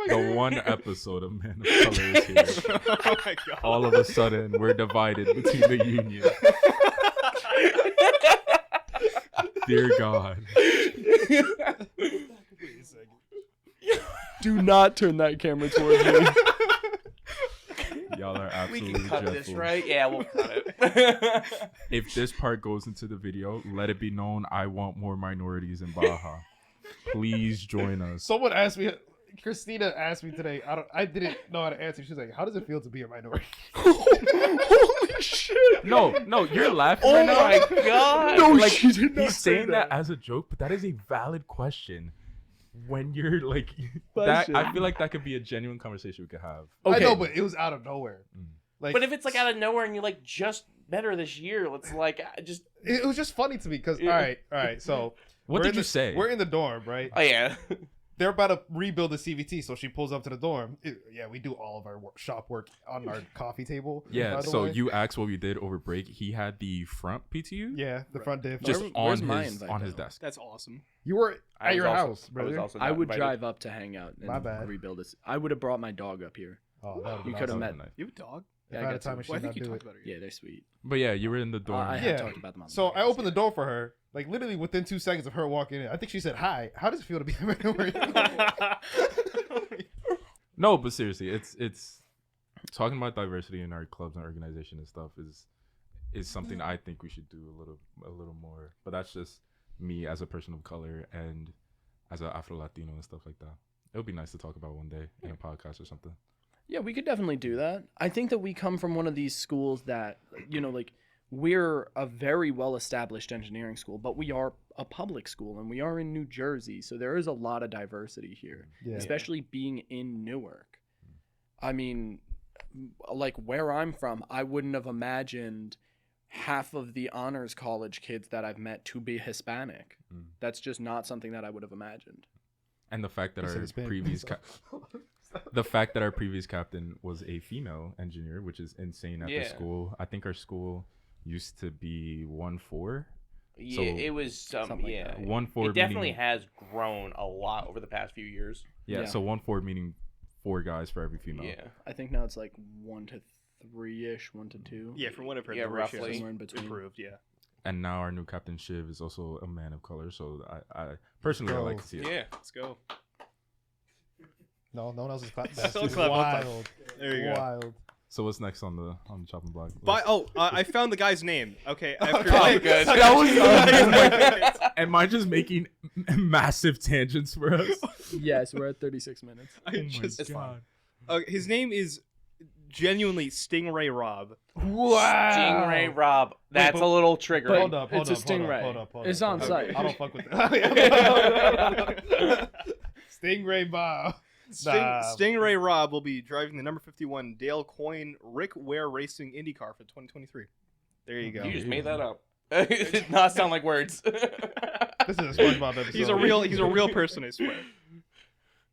The one episode of Man of Color is here. Oh my God. All of a sudden, we're divided between the union. Dear God. Do not turn that camera towards me. Y'all are We absolutely can cut dreadful. this, right? Yeah, we'll cut it. If this part goes into the video, let it be known I want more minorities in Baja. Please join us. Someone asked me. Christina asked me today. I didn't know how to answer. She was like, "How does it feel to be a minority?" Holy shit. No, you're laughing Oh right now. my God. No, Like, she did not he's say saying that as a joke, but that is a valid question. When you're like that, Question. I feel like that could be a genuine conversation we could have. I Okay. know, but it was out of nowhere. Like, But if it's like out of nowhere and you're like just better this year, it's like just it was just funny to me because Yeah. all right. So What we're did in you the- say? We're in the dorm, right? oh yeah. They're about to rebuild the CVT, so she pulls up to the dorm. Yeah, we do all of our shop work on our coffee table. Yeah, by the so way. you asked what we did over break. He had the front PTU Yeah, the front diff. just Where's on my his invite, on his though? desk. That's awesome. You were I at was your also- house, I was brother. also I not would invited. drive up to hang out and My bad. rebuild this. I would have brought my dog up here. Oh, that You would could have That met. was nice. You have a dog? If Yeah, I I had got time, I two. Well, I should think not you do talked it. about it. Yeah, they're sweet. But yeah, you were in the dorm. I Yeah. have talked about them on the So I podcast, opened the door for her, like literally within 2 seconds of her walking in. I think she said, "Hi, how does it feel to be a minority?" No, but seriously, it's talking about diversity in our clubs and organization and stuff is something I think we should do a little more. But that's just me as a person of color and as an Afro Latino and stuff like that. It would be nice to talk about one day in a podcast or something. Yeah, we could definitely do that. I think that we come from one of these schools that, like we're a very well-established engineering school, but we are a public school and we are in New Jersey. So there is a lot of diversity here, Yeah. especially being in Newark. I mean, like where I'm from, I wouldn't have imagined half of the honors college kids that I've met to be Hispanic. That's just not something that I would have imagined. And the fact that He said our Hispanic. previous the fact that our previous captain was a female engineer, which is insane at the Yeah. school. I think our school used to be 1-4. Yeah, So- it was Something like yeah. that. 1-4 It definitely meaning, has grown a lot over the past few years. yeah, Yeah. so 1-4 meaning 4 guys for every female. Yeah. I think now it's like 1 to 3-ish, 1 to 2. Yeah, from what I've heard, Yeah, the ratio roughly. has Somewhere in between. improved. Yeah. And now our new captain Shiv is also a man of color, so I personally would like to see it. Yeah. Let's go. No one else is clapping. Don't clap, don't clap. Wild. There you go. Wild. So what's next on the chopping block? I found the guy's name. Okay. After Oh, good. Am I just making massive tangents for us? Yes, we're at 36 minutes. It's fine. His name is genuinely Stingray Rob. Wow. Stingray Rob. That's but- a little triggering. But Hold up, hold it's a up, hold up, stingray. hold up, hold It's up, on hold up. site. I don't fuck with that. Stingray Bob. Stingray Rob will be driving the number 51 Dale Coyne Rick Ware Racing IndyCar for 2023. There you go. You just made that up. It did not sound like words. This is a SpongeBob episode. He's a real person, I swear.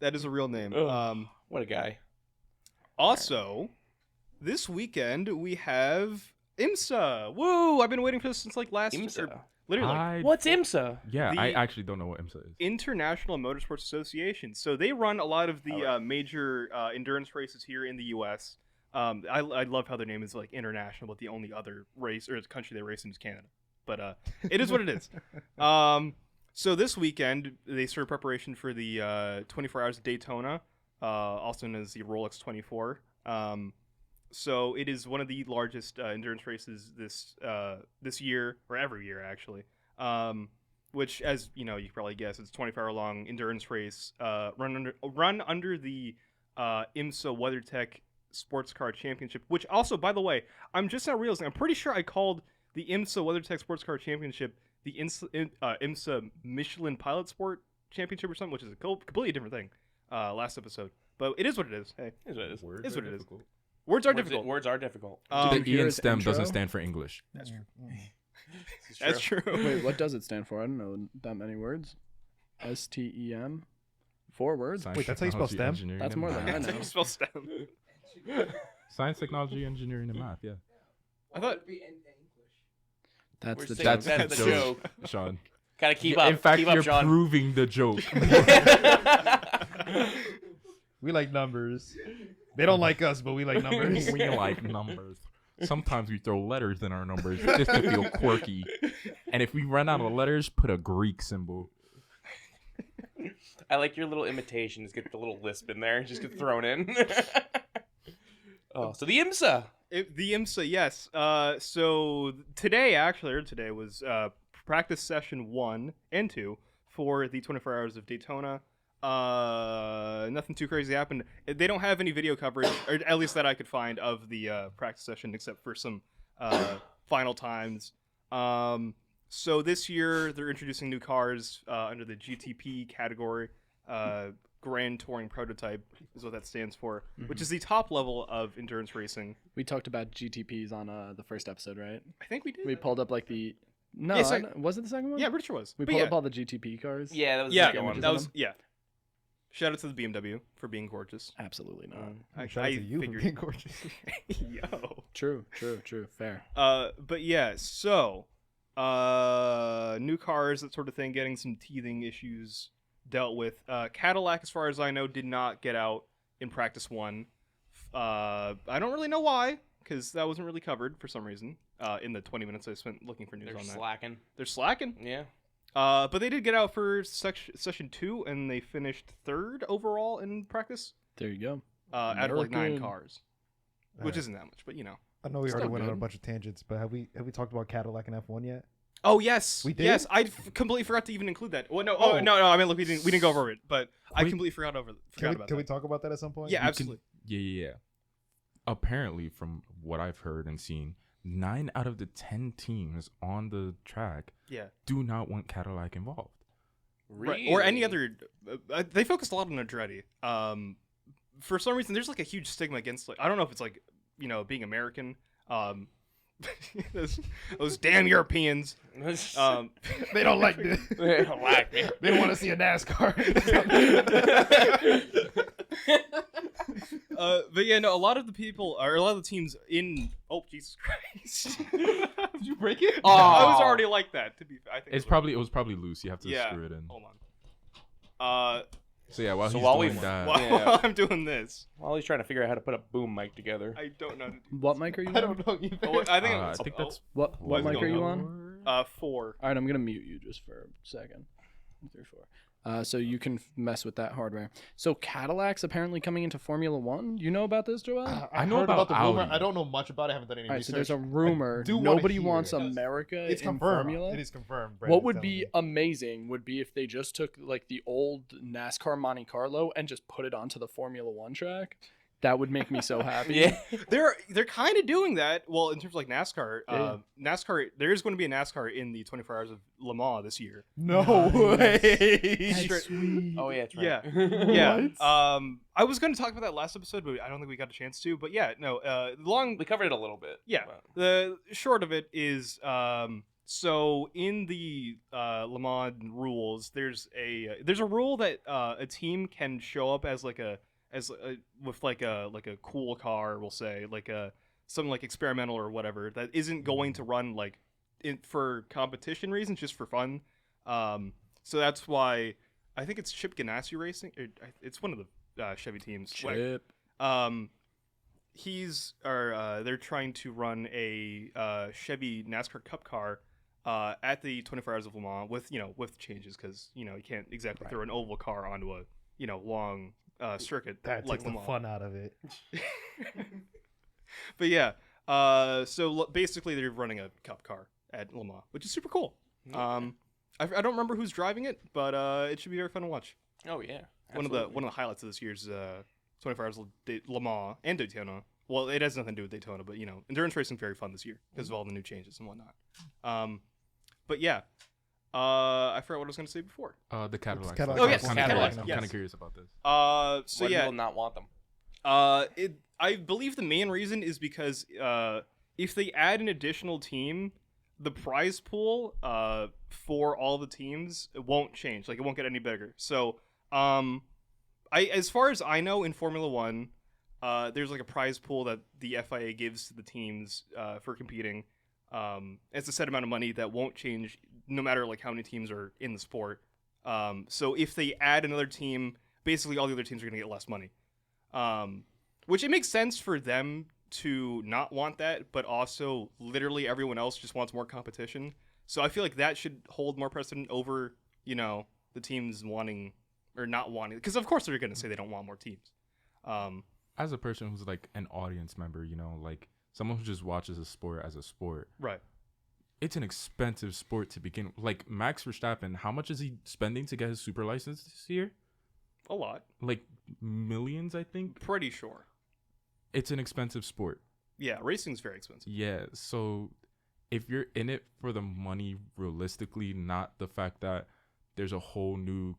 That is a real name. Ugh. What a guy. Also, this weekend we have IMSA. Woo! I've been waiting for this since like last IMSA. or literally What's IMSA? Yeah, The- I actually don't know what IMSA is. International Motorsports Association. So they run a lot of the major endurance races here in the U.S. I love how their name is like international, but the only other race or country they race in is Canada. But it is what it is. So this weekend they started preparation for the 24 Hours of Daytona, also known as the Rolex 24. So it is one of the largest endurance races this year, or every year actually. Which, as you know, you can probably guess, it's a 24-hour long endurance race run under the IMSA WeatherTech Sports Car Championship. Which also, by the way, I'm just not realizing. I'm pretty sure I called the IMSA WeatherTech Sports Car Championship the IMSA Michelin Pilot Sport Championship or something, which is a completely different thing. Last episode, but it is what it is. Hey, Is what it is. Is what it is. Words are difficult. Words are difficult. The E hear in his STEM intro? doesn't stand for English. That's true. It's That's true. Wait, what does it stand for? I don't know that many words. STEM? 4 words? Science, Wait, that's how you spell technology, STEM? engineering, That's and more than math. I know. Spell STEM. Science, technology, engineering, and math. Yeah, I thought. That's We're the saying joke. that's the joke. Sean. Gotta keep up. In fact, keep up, you're Shawn. proving the joke. We like numbers. They don't like us, but we like numbers. We like numbers. Sometimes we throw letters in our numbers just to feel quirky. And if we run out of letters, put a Greek symbol. I like your little imitations. Get the little lisp in there. Just get thrown in. Oh, so the IMSA. The IMSA, yes. So today was practice session 1 and 2 for the 24 Hours of Daytona. Nothing too crazy happened. They don't have any video coverage, or at least that I could find, of the practice session, except for some final times. So this year they're introducing new cars under the GTP category. Grand Touring Prototype is what that stands for, which is the top level of endurance racing. We talked about GTPs on the first episode, right? I think we did. We pulled up like the... No, Yes, was it the second one? Yeah, pretty sure it was. We But pulled yeah. up all the GTP cars? Yeah, that was Yeah, the second one. that was Shout out to the BMW for being gorgeous. Absolutely not. Shout out to you for being gorgeous. Yo. True. Fair. But yeah, so new cars, that sort of thing, getting some teething issues dealt with. Cadillac, as far as I know, did not get out in practice 1. I don't really know why, because that wasn't really covered for some reason. In the 20 minutes I spent looking for news They're on that. slacking. They're slacking. Yeah. But they did get out for session 2, and they finished 3rd overall in practice. There you go. Out of like 9 American. cars, which isn't that much, but you know. I know we Still already went on a good. bunch of tangents, but have we talked about Cadillac and F1 yet? Oh yes, We did? Yes, I completely forgot to even include that. Well, no, Oh. no. I mean, look, we didn't go over it, but I Quick- completely forgot about Can we that. talk about that at some point? Yeah, You absolutely. Yeah. Apparently, from what I've heard and seen, 9 out of the 10 teams on the track Yeah, do not want Cadillac involved. right. Or any other. They focused a lot on Andretti. For some reason, there's like a huge stigma against. Like, I don't know if it's like being American. Those damn Europeans. They don't like this. They don't like me. They want to see a NASCAR. But yeah, no, a lot of the people, or a lot of the teams in. Oh, Jesus Christ! Did you break it? I was already like that. To be, I think It was probably loose. You have to yeah. screw it in. Hold on. So yeah, while So he's while doing we- that, While I'm doing this, While he's trying to figure out how to put a boom mic together. I don't know. How to do What mic are you on? I don't know either. Oh, I think I think that's What What's mic are going you on? on? 4. All right, I'm going to mute you just for a second. 1, 2, 3, 4. So you can mess with that hardware. So Cadillac's apparently coming into Formula One. You know about this, Joel? I know heard about the rumor. Audi. I don't know much about it. I haven't done any All right, so research. there's a rumor. I do wanna Nobody hear wants it. America It's in confirmed. Formula. It is confirmed. What Brandon's would telling be me. amazing would be if they just took like the old NASCAR Monte Carlo and just put it onto the Formula One track. That would make me so happy. Yeah. They're kind of doing that. Well, in terms of like NASCAR, Yeah. NASCAR, there is going to be a NASCAR in the 24 Hours of Le Mans this year. No way. Sweet. Oh yeah, that's right. Yeah, yeah. I was going to talk about that last episode, but I don't think we got a chance to. But yeah, no. We covered it a little bit. Yeah. but- The short of it is, so in the Le Mans rules, there's a rule that a team can show up as with like a cool car, we'll say, like something like experimental or whatever, that isn't going to run like for competition reasons, just for fun. So that's why I think it's Chip Ganassi Racing. It's one of the Chevy teams. Chip. They're trying to run a Chevy NASCAR Cup car at the 24 Hours of Le Mans with changes, because you can't exactly throw an oval car onto a long circuit That like takes Le the Mans. fun out of it. But yeah, basically they're running a cup car at Le Mans, which is super cool. I don't remember who's driving it, but it should be very fun to watch. Oh yeah. One of the highlights of this year's 24 Hours of Le Mans and Daytona. Well, it has nothing to do with Daytona, but endurance racing very fun this year because of all the new changes and whatnot. But yeah, I forgot what I was going to say before. the Cadillac. Cadillac. Oh, yes, I'm Cadillac, kind yes. of curious about this. So Why do yeah, people not want them? I believe the main reason is because if they add an additional team, the prize pool for all the teams won't change. Like, it won't get any bigger. So, as far as I know, in Formula One, there's like a prize pool that the FIA gives to the teams for competing. It's a set amount of money that won't change no matter like how many teams are in the sport. So if they add another team, basically all the other teams are going to get less money. Which it makes sense for them to not want that, but also literally everyone else just wants more competition. So I feel like that should hold more precedent over, the teams wanting or not wanting, because of course they're going to say they don't want more teams. As a person who's like an audience member, like someone who just watches a sport as a sport, Right. it's an expensive sport to begin with. Like Max Verstappen, how much is he spending to get his super license this year? A lot. Like millions, I think. Pretty sure. It's an expensive sport. Yeah, racing's very expensive. Yeah, so if you're in it for the money realistically, not the fact that there's a whole new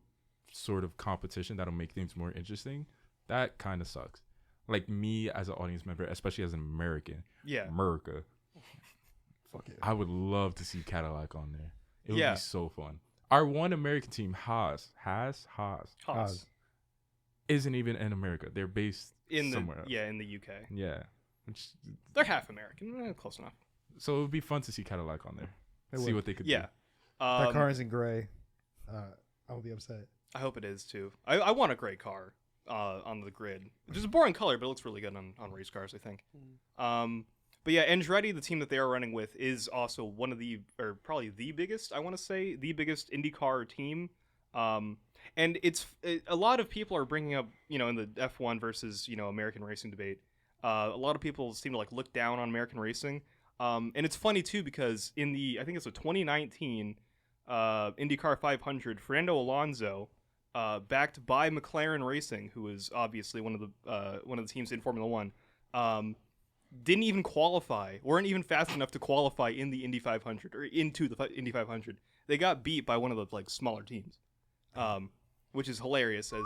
sort of competition that'll make things more interesting, that kind of sucks. Like me as an audience member, especially as an American, Yeah. America, Fuck it. I would love to see Cadillac on there. It would Yeah. be so fun. Our one American team, Haas, Haas. isn't even in America. They're based In somewhere else. in the UK. Yeah. Which, They're half American. Close enough. so it would be fun to see Cadillac on there. It See would. what they could Yeah. do. That car is in gray. I will be upset. I hope it is too. I want a gray car on the grid. It's a boring color, but it looks really good on race cars, I think. But yeah, NJIT, the team that they are running with, is also one of the, or probably the biggest, I want to say, the biggest IndyCar team. And a lot of people are bringing up, in the F1 versus, American racing debate, a lot of people seem to like look down on American racing. And it's funny too, because in I think it's a 2019 IndyCar 500, Fernando Alonso, backed by McLaren Racing, who is obviously one of the teams in Formula One, didn't even qualify, weren't even fast enough to qualify in the Indy 500 or into the Indy 500. They got beat by one of the like smaller teams, which is hilarious. As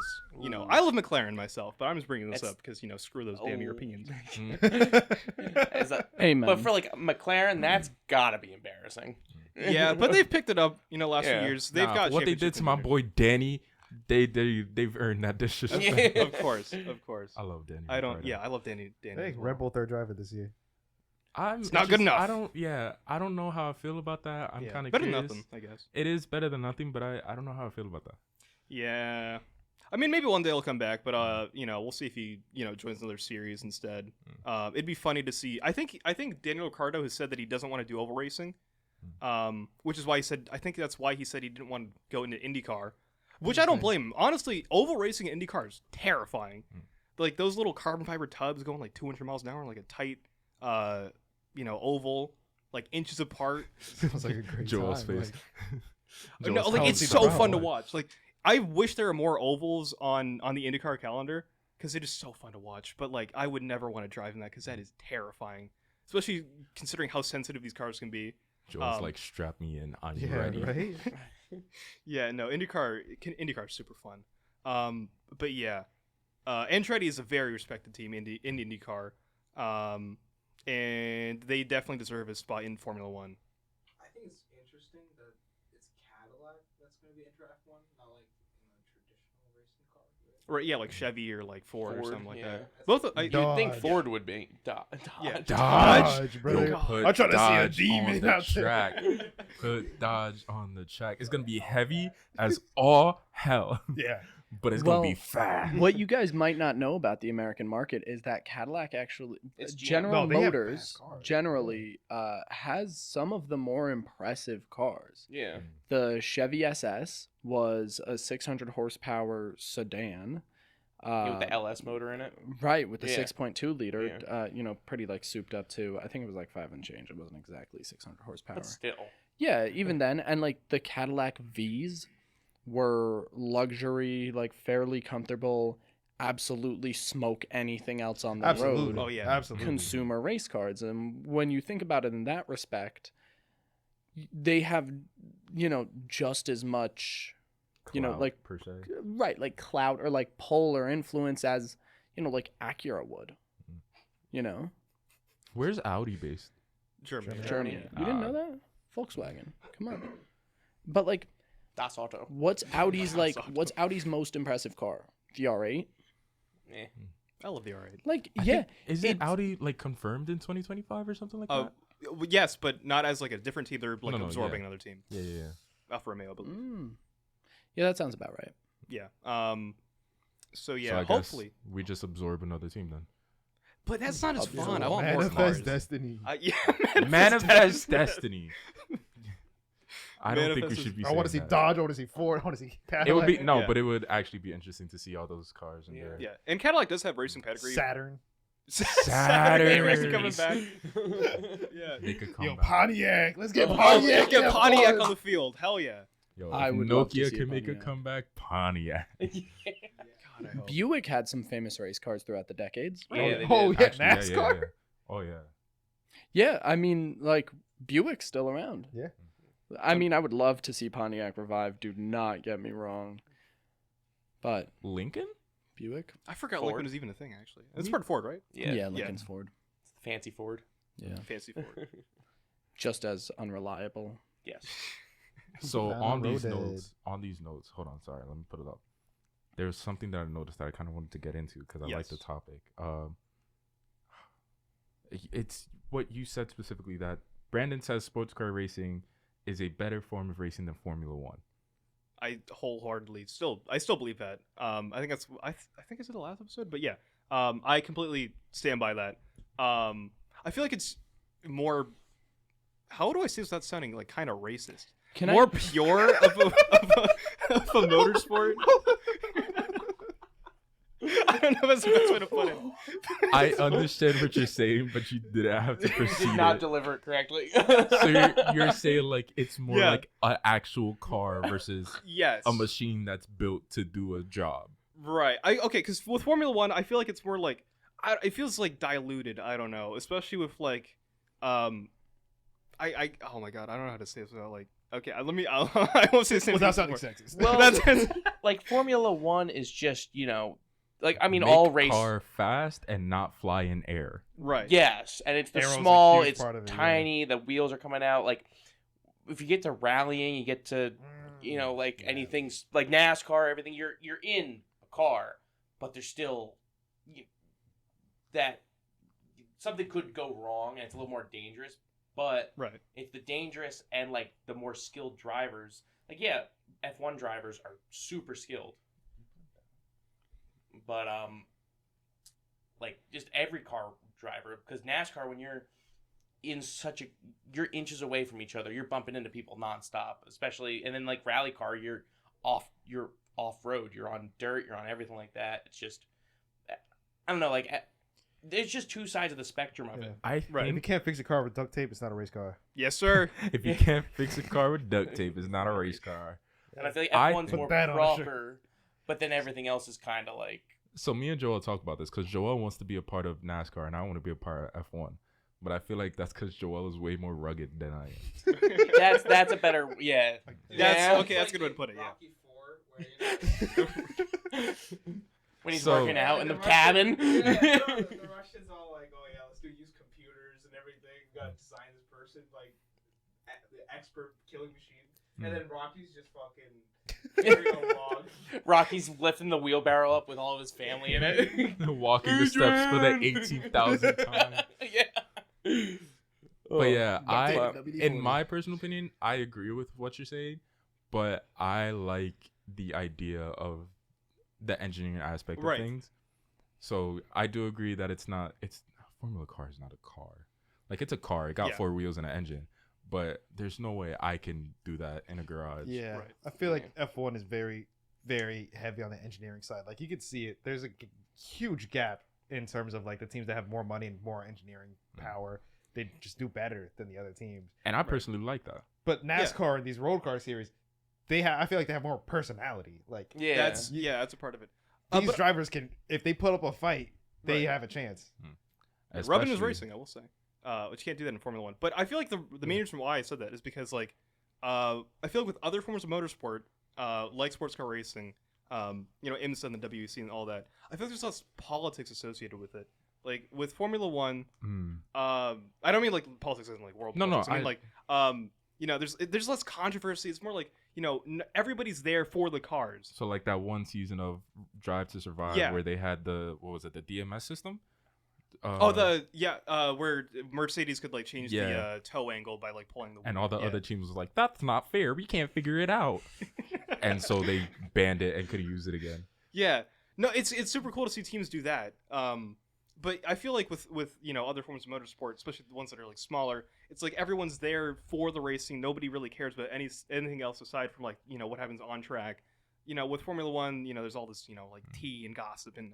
I love McLaren myself, but I'm just bringing this up because screw those damn Europeans. Amen. But for like McLaren, that's gotta be embarrassing. Yeah, but they've picked it up. Last few years they've got what they did championships to my in there. boy Danny They've earned that disrespect. Yeah. Of course. I love Danny. I don't. Ricciardo. Yeah, I love Danny. Hey, as well. Red Bull third driver this year. It's not good enough. I don't. Yeah, I don't know how I feel about that. I'm Yeah, kind of better curious. than nothing, I guess. It is better than nothing, but I don't know how I feel about that. Yeah. I mean, maybe one day he'll come back, but we'll see if he, joins another series instead. It'd be funny to see. I think Daniel Ricciardo has said that he doesn't want to do oval racing, which is why he said. I think that's why he said he didn't want to go into IndyCar, which I don't blame him. Honestly, oval racing in IndyCar is terrifying. Like those little carbon fiber tubs going like 200 miles an hour, like a tight, oval, like inches apart. Sounds like a great Joel's time. face. No, Joel's like face. it's Healthy so brown, fun to like- watch. Like I wish there were more ovals on the IndyCar calendar because it is so fun to watch. But like I would never want to drive in that because that is terrifying, especially considering how sensitive these cars can be. Joel's like, strap me in. I'm Yeah, ready. right. Yeah, no, IndyCar is super fun. But yeah, Andretti is a very respected team in IndyCar, and they definitely deserve a spot in Formula One. I think it's interesting that it's Cadillac that's going to be in draft one, not like traditional racing car. Right? Yeah, like Chevy or like Ford or Ford, something like yeah. that. Both. You'd think Dodge. Ford would be Dodge. Yeah. Dodge, brother. Yo, put I'm trying to see a Dodge demon on the out there. track. Put Dodge on the track. It's gonna be heavy as all hell, Yeah. but it's gonna Well, be fast. What you guys might not know about the American market is that Cadillac actually, It's GM. General No, they have Motors bad cars. generally has some of the more impressive cars. Yeah. The Chevy SS was a 600 horsepower sedan. With the LS motor in it. Right, with the Yeah. 6.2 liter, Yeah. pretty like souped up too. I think it was like 5 and change. It wasn't exactly 600 horsepower. But still. Yeah, even then, and like the Cadillac V's were luxury, like fairly comfortable, absolutely smoke anything else on the Absolutely. road. Oh, yeah. Absolutely. Consumer race cars. And when you think about it in that respect, they have, just as much, Clout, like per se. right, like clout or like pull or influence as, like Acura would. Where's Audi based? Germany. Germany. You didn't know that? Volkswagen. Come on. But like, Das Otto. what's Audi's most impressive car? The R8? Eh. I love the R8. Like, I yeah. think- Is it it's- Audi like confirmed in 2025 or something like Oh, that? yes, but not as like a different team. They're like No, absorbing yeah. another team. Yeah. Alfa Romeo, I believe. Yeah, that sounds about right. Yeah. So So yeah, I guess hopefully. we just absorb another team then. But that's not as Absorb. fun. I want more Manifest cars. destiny. Yeah, Manifest destiny. I don't think we Manifest should be. I want to see saying that. Dodge. I want to see Ford. I want to see Cadillac. It would be no, Yeah. but it would actually be interesting to see all those cars in there. Yeah, and Cadillac does have racing pedigree. Saturn. Saturn racing coming back. Yeah. Make a Yo, comeback. Pontiac. Let's get Oh, Pontiac. get in Pontiac Ford. on the field. Hell yeah. Yo, I if would love to Nokia see can make a Pontiac. comeback. Pontiac. God, I hope. Buick had some famous race cars throughout the decades. Yeah, they Oh did. yeah, Actually, NASCAR. yeah. Oh yeah. Yeah, I mean, like, Buick's still around. Yeah. I mean, I would love to see Pontiac revive. Do not get me wrong. But Lincoln? Buick? I forgot Ford? Lincoln was even a thing, actually. It's part Ford, right? Yeah. Lincoln's Ford. It's the fancy Ford. Yeah. Fancy Ford. Just as unreliable. Yes. So Down on the these road. notes, hold on, sorry, let me put it up. There's something that I noticed that I kind of wanted to get into because I like the Yes. topic. It's what you said specifically that Brandon says sports car racing is a better form of racing than Formula One. I wholeheartedly I still believe that. I think that's I think it's in the last episode, but yeah, I completely stand by that. I feel like it's more. How do I say this without sounding like kind of racist? Can More I? pure of a motorsport. I don't know if that's the best way to put it. I understand what you're saying, but you didn't have to proceed. Did not it. deliver it correctly. So you're saying like it's more Yeah. like an actual car versus Yes. a machine that's built to do a job. Right. Okay, because with Formula One, I feel like it's more like it feels like diluted. I don't know, especially with like, oh my god, I don't know how to say this without like. Okay, I won't say the same Without thing sounding before. sexist. Well, That's like Formula One is just, like, I mean, Make all race. car fast and not fly in air. right. Yes, and it's the Aero's a small, huge it's part of it, yeah. tiny, the wheels are coming out. Like, if you get to rallying, you get to you know, like anything's like NASCAR, everything. You're in a car, but there's still that something could go wrong, and it's a little more dangerous. But Right. it's the dangerous and like the more skilled drivers. Like yeah, F1 drivers are super skilled, but like just every car driver, because NASCAR, when you're you're inches away from each other, you're bumping into people nonstop, especially, and then like rally car, you're off road, you're on dirt, you're on everything like that. It's just, I don't know, like there's just two sides of the spectrum of it. I think If you can't fix a car with duct tape, it's not a race car. Yes, sir. if you can't fix a car with duct tape, it's not a race car. And I feel like I F1's put more that on a shirt. proper, but then everything else is kind of like. So me and Joel talk about this because Joel wants to be a part of NASCAR and I want to be a part of F1. But I feel like that's because Joel is way more rugged than I am. That's a better, yeah. That's okay. That's a good way to put it. Yeah. Rocky IV, where When he's So- working out in the Russian- cabin. the Russians all like, oh yeah, let's use computers and everything. We gotta design this person like the expert killing machine, and then Rocky's just fucking carrying a log. Rocky's lifting the wheelbarrow up with all of his family in it. Walking the steps for the 18,000th time. Yeah. But yeah, WJTB. in my personal opinion, I agree with what you're saying, but I like the idea of the engineering aspect of Right. things. So I do agree that Formula car is not a car. Like it's a car, it got Yeah. 4 wheels and an engine, but there's no way I can do that in a garage. Yeah, Right. I feel like F1 is very, very heavy on the engineering side. Like you could see it. There's a huge gap in terms of like the teams that have more money and more engineering power. They just do better than the other teams. And I personally like that. But NASCAR and these road car series, I feel like they have more personality. Like Yeah. That's a part of it. these But drivers can, if they put up a fight, they Right. have a chance. Rubbin is Especially- racing, I will say, which you can't do that in Formula One. But I feel like the main reason why I said that is because like I feel like with other forms of motorsport, like sports car racing, IMSA and the WEC and all that, I feel like there's less politics associated with it. Like with Formula One, I don't mean like politics isn't like world No, politics. no, I mean there's less controversy. It's more like everybody's there for the cars. So like that one season of Drive to Survive Yeah. where they had the DMS system. Where Mercedes could like change Yeah. the toe angle by like pulling the and all the yeah. other teams was like, that's not fair. We can't figure it out. And so they banned it and could use it again. Yeah, no, it's super cool to see teams do that. But I feel like with other forms of motorsport, especially the ones that are like smaller, it's like everyone's there for the racing. Nobody really cares about anything else aside from like what happens on track. With Formula One, there's all this like tea and gossip and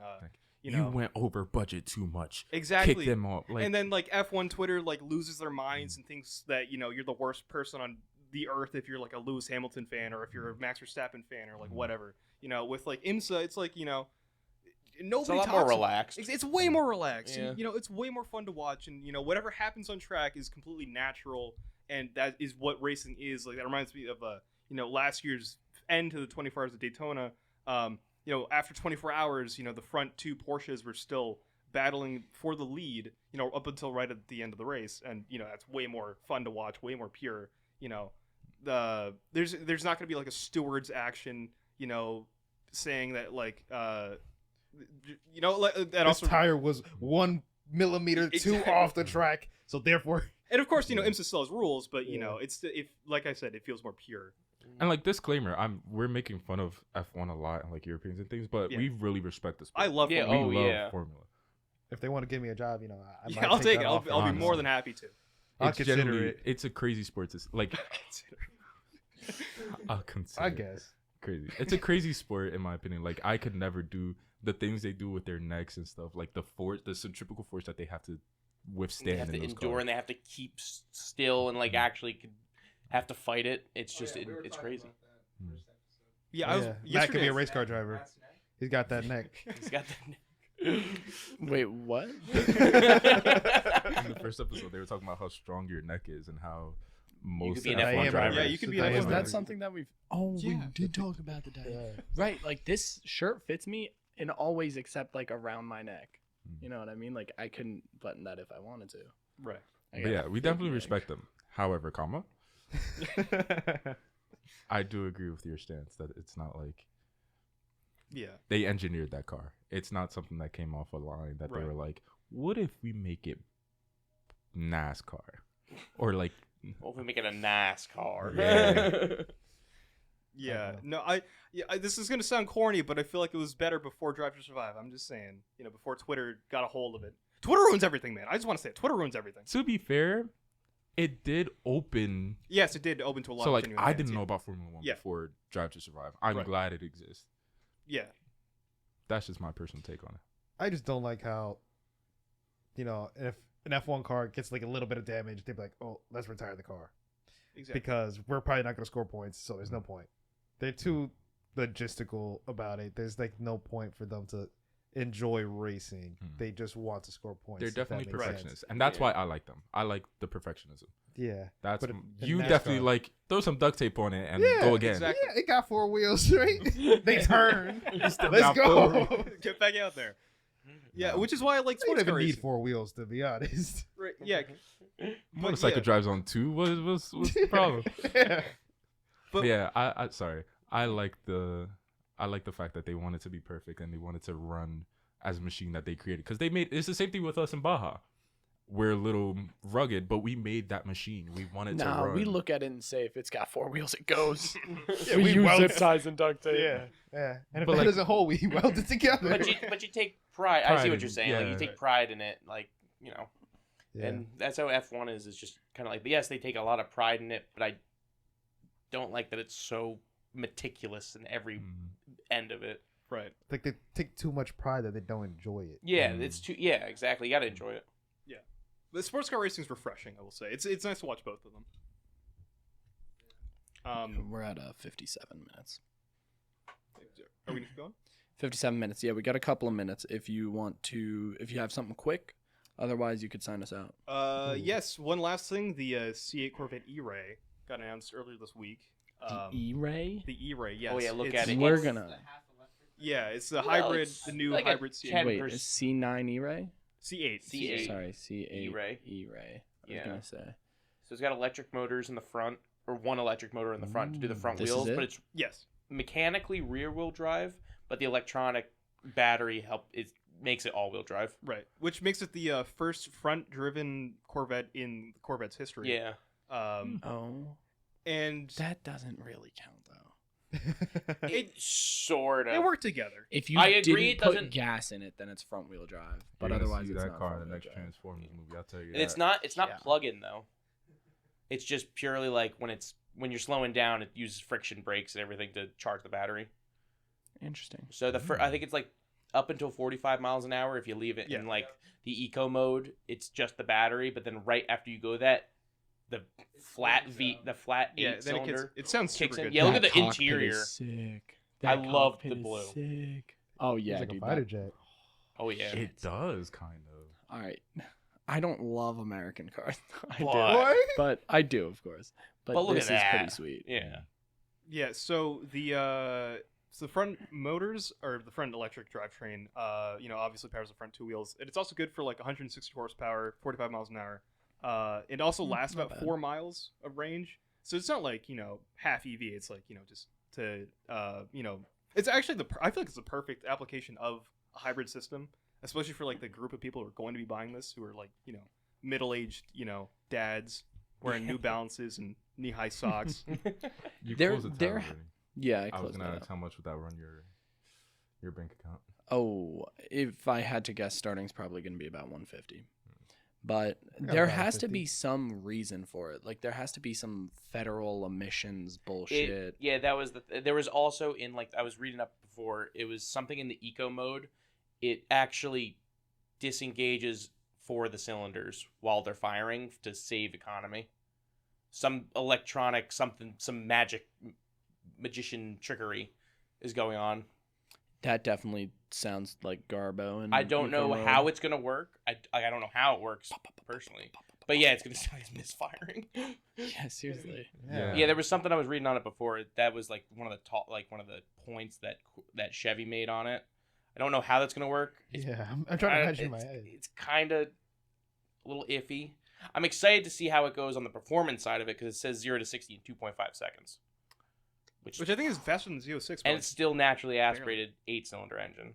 You went over budget too much. exactly. Kick them off. Like, And then like F1 Twitter like loses their minds and thinks that you're the worst person on the earth if you're like a Lewis Hamilton fan or if you're a Max Verstappen fan or like whatever. With like IMSA, it's like nobody It's a lot talks. more relaxed. It's way more relaxed. Yeah. And, it's way more fun to watch, and whatever happens on track is completely natural, and that is what racing is. Like that reminds me of last year's end to the 24 Hours of Daytona. After 24 hours, the front two Porsches were still battling for the lead, up until right at the end of the race, and that's way more fun to watch, way more pure. There's not going to be like a steward's action, saying that like that This also tire was 1 millimeter too Exactly. off the track, so therefore. and of course IMSA still has rules, but it's if like I said, it feels more pure. and like disclaimer, we're making fun of F1 a lot and like Europeans and things, but Yeah. we really respect the sport. I love Yeah, Formula we One. love yeah. Formula. If they want to give me a job, I Yeah, might I'll take that it. offer, I'll be honestly. more than happy to. I'll It's consider generally- it. It's a crazy sport. I'll consider I it. guess. Crazy. It's a crazy sport in my opinion. Like I could never do the things they do with their necks and stuff. Like the centrifugal force that they have to withstand. They have to in those endure cars. and they have to keep still and like actually could have to fight it. It's just we were it's talking crazy. about that first episode. Yeah, I was Matt could be a yesterday. race car driver. Matt's neck. He's got that neck. He's got the Wait, what? In the first episode, they were talking about how strong your neck is and how most be an F1 F1 driver. Yeah, you could be an I F1 am Is driver. that something that we've? Oh, Yeah. we did talk about the diet. Right, like this shirt fits me in always except like around my neck. You know what I mean? Like I couldn't button that if I wanted to. Right. I But got yeah, a we big definitely neck. respect them. However, I do agree with your stance that it's not like Yeah. they engineered that car. It's not something that came off a line that they Right. were like, what if we make it NASCAR? Or like, Well, if we make it a NASCAR. Yeah. Yeah. No, this is gonna sound corny, but I feel like it was better before Drive to Survive. I'm just saying, before Twitter got a hold of it. Twitter ruins everything, man. I just want to say it. Twitter ruins everything. to be fair, it did open. Yes, it did open to a lot So of like, genuine I fans, didn't yeah. know about Formula One Yeah. before Drive to Survive. I'm Right. glad it exists. Yeah. That's just my personal take on it. I just don't like how, if an F1 car gets like a little bit of damage, they'd be like, "Oh, let's retire the car," Exactly. because we're probably not going to score points, so there's no point. They're too logistical about it. There's like no point for them to enjoy racing. They just want to score points. They're if that definitely makes sense. perfectionists, and that's Yeah. why I like them. I like the perfectionism. Yeah, That's But in you NASCAR- definitely like throw some duct tape on it and Yeah, go again. exactly. yeah, it got 4 wheels, right? They turn. down Let's go. Get back out there. Yeah, which is why I like They don't sports even car need racing. 4 wheels, to be honest. Right, yeah. Motorcycle yeah. drives on 2. What's the problem? Yeah. But- Yeah, I sorry. I like the fact that they wanted to be perfect and they wanted to run as a machine that they created, because it's the same thing with us in Baja. We're a little rugged, but we made that machine. We wanted to run. we look at it and say if it's got 4 wheels, it goes. we we use weld zip it. ties and duct tape. Yeah. And if But that like- doesn't hold, we weld it together. But you take pride. I see Pride what you're in- saying. Like yeah. you take pride in it, Yeah. and that's how F1 is. It's just kind of like, yes, they take a lot of pride in it, but I don't like that it's so meticulous in every Mm. end of it. Right. Like they take too much pride that they don't enjoy it. Yeah, it's too. Yeah, exactly. You got to enjoy it. The sports car racing is refreshing, I will say. It's nice to watch both of them. We're at 57 minutes. Are we going? 57 minutes. Yeah, we got a couple of minutes if you have something quick. Otherwise, you could sign us out. Yes, one last thing. The C8 Corvette E-Ray got announced earlier this week. The E-Ray? The E-Ray, yes. Oh, yeah, look It's- at it. We're It's- gonna... Yeah, it's the Well, hybrid, it's the new like a hybrid C8. 10 Wait, pers- is C9 E-Ray? C8. C8. Sorry, C8 E-Ray. E-Ray. I was Yeah. gonna say. So it's got electric motors in the front, or one electric motor in the front to do the front This is wheels, it? but it's Yes. mechanically rear wheel drive, but the electronic battery makes it all wheel drive. Right. Which makes it the first front-driven Corvette in Corvette's history. Yeah. Oh, And that doesn't really count though. It sort they of. work together. If you I agree, didn't it put doesn't- gas in it, then it's front wheel drive. But You're gonna otherwise, see it's that not car front in the wheel next drive. Transformers movie. I'll tell you. And it's not Yeah. plug-in though. It's just purely like when you're slowing down, it uses friction brakes and everything to charge the battery. Interesting. So I think it's like up until 45 miles an hour. If you leave it in Yeah. like the eco mode, it's just the battery. But then right after you go that, the flat eight Yeah, then cylinder it sounds super kicks in. good. Yeah, look at That the cockpit is interior. Sick. I That love cockpit the is blue. Sick. Oh yeah, It's like dude. a fighter jet. Oh yeah. It does kind of. All right. I don't love American cars. I What? do, but I do, of course. But But look this at is that. pretty sweet. Yeah. Yeah, so the front motors or the front electric drivetrain, obviously powers the front two wheels. And it's also good for like 160 horsepower, 45 miles an hour. It also lasts not about bad. 4 miles of range. So it's not like, half EV. It's like, just to, it's actually I feel like it's the perfect application of a hybrid system, especially for like the group of people who are going to be buying this, who are like, middle-aged, dads wearing New Balances and knee-high socks. You They're- closed the tab they're- already. Yeah, I I was closed gonna that ask up. how much would that run your bank account? Oh, if I had to guess, starting's probably going to be about 150. But got there about has to 50. be some reason for it. Like there has to be some federal emissions bullshit. There was also in like I was reading up before, it was something in the eco mode. It actually disengages for the cylinders while they're firing to save economy. Some electronic some magician trickery is going on. That definitely sounds like Garbo. And I don't know how it's gonna work. I don't know how it works personally. But yeah, it's gonna sound like misfiring. Yeah, seriously. Yeah, there was something I was reading on it before. That was like one of the points that Chevy made on it. I don't know how that's gonna work. Yeah, I'm trying to imagine in my head. It's kind of a little iffy. I'm excited to see how it goes on the performance side of it because it says 0 to 60 in 2.5 seconds. which Which I think is faster than Z06. and it's still naturally aspirated 8-cylinder engine.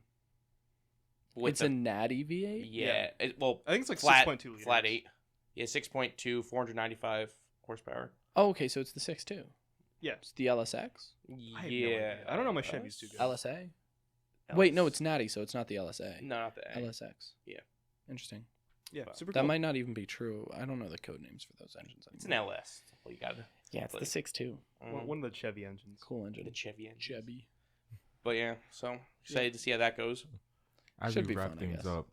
It's a natty V8. Yeah. Well, I think it's like flat 6.2 liters. flat 8. Yeah, 6.2, 495 horsepower. Oh, okay, so it's the 6.2. Yeah. It's the LSX, I have no Yeah. idea. I don't know my Chevys too good. LSA. Wait, no, it's natty, so it's not the LSA. No, not the A. LSX. Yeah. Interesting. Yeah, super That cool. might not even be true. I don't know the code names for those engines It's an anymore. LS. Well, you got it. Yeah, it's the 6.2. One of the Chevy engines. Cool engine. The Chevy engine. Chevy. But yeah, so excited to see how that goes. As Should we be wrap fun, I things guess. up,